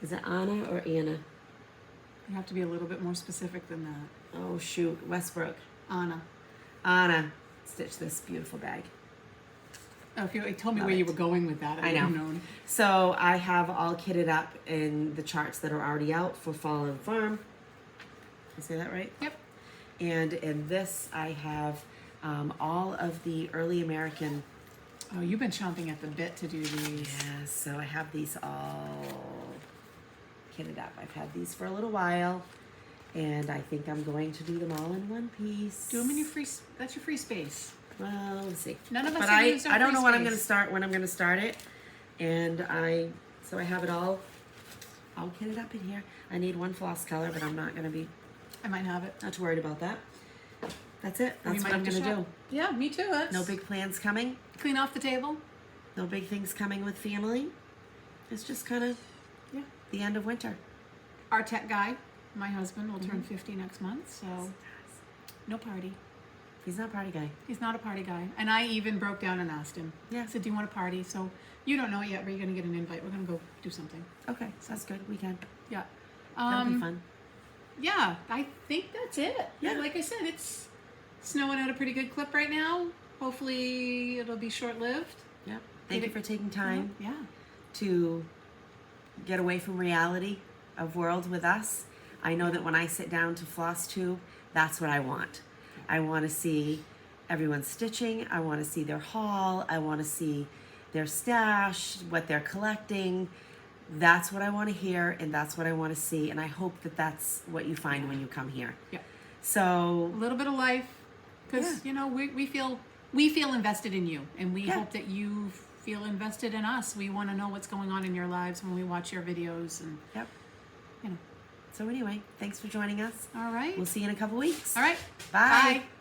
Is it Anna or Anna? You have to be a little bit more specific than that. Oh shoot, Westbrook. Anna. Stitched this beautiful bag. Oh, if you told me Love where you it. were going with that, I I would have know. known. So I have all kitted up in the charts that are already out for Fall on the Farm. Did I say that right? Yep. And in this, I have all of the early American. Oh, you've been chomping at the bit to do these. Yeah, so I have these all kitted up. I've had these for a little while, and I think I'm going to do them all in one piece. Do them in your free. That's your free space. Well, we'll see. None of us but have used our I don't free know when I'm space. going to start. When I'm going to start it, and I have it all kitted up in here. I need one floss color, but I'm not going to be. I might have it. Not too worried about that. That's it. We That's might what I'm have going to shop. do. Yeah, me too. That's No big plans coming. clean off the table. No big things coming with family. It's just kind of the end of winter. Our tech guy, my husband, will turn 50 next month, so no party. He's not a party guy. He's not a party guy. And I even broke down and asked him. Yeah. I said, do you want a party? So you don't know it yet, but you're going to get an invite. We're going to go do something. Okay, so that's good. We can. Yeah. That'll be fun. Yeah, I think that's it. Yeah. Like I said, it's snowing at a pretty good clip right now. Hopefully it'll be short-lived. Yeah. Thank you for taking time Yeah. to get away from reality of world with us. I know that when I sit down to Flosstube, that's what I want. I want to see everyone stitching. I want to see their haul. I want to see their stash, what they're collecting. That's what I want to hear, and that's what I want to see. And I hope that that's what you find when you come here. Yeah. So A little bit of life, because you know we feel invested in you, and we hope that you feel invested in us. We want to know what's going on in your lives when we watch your videos, and you know. So anyway, thanks for joining us. All right. We'll see you in a couple weeks. All right. Bye. Bye.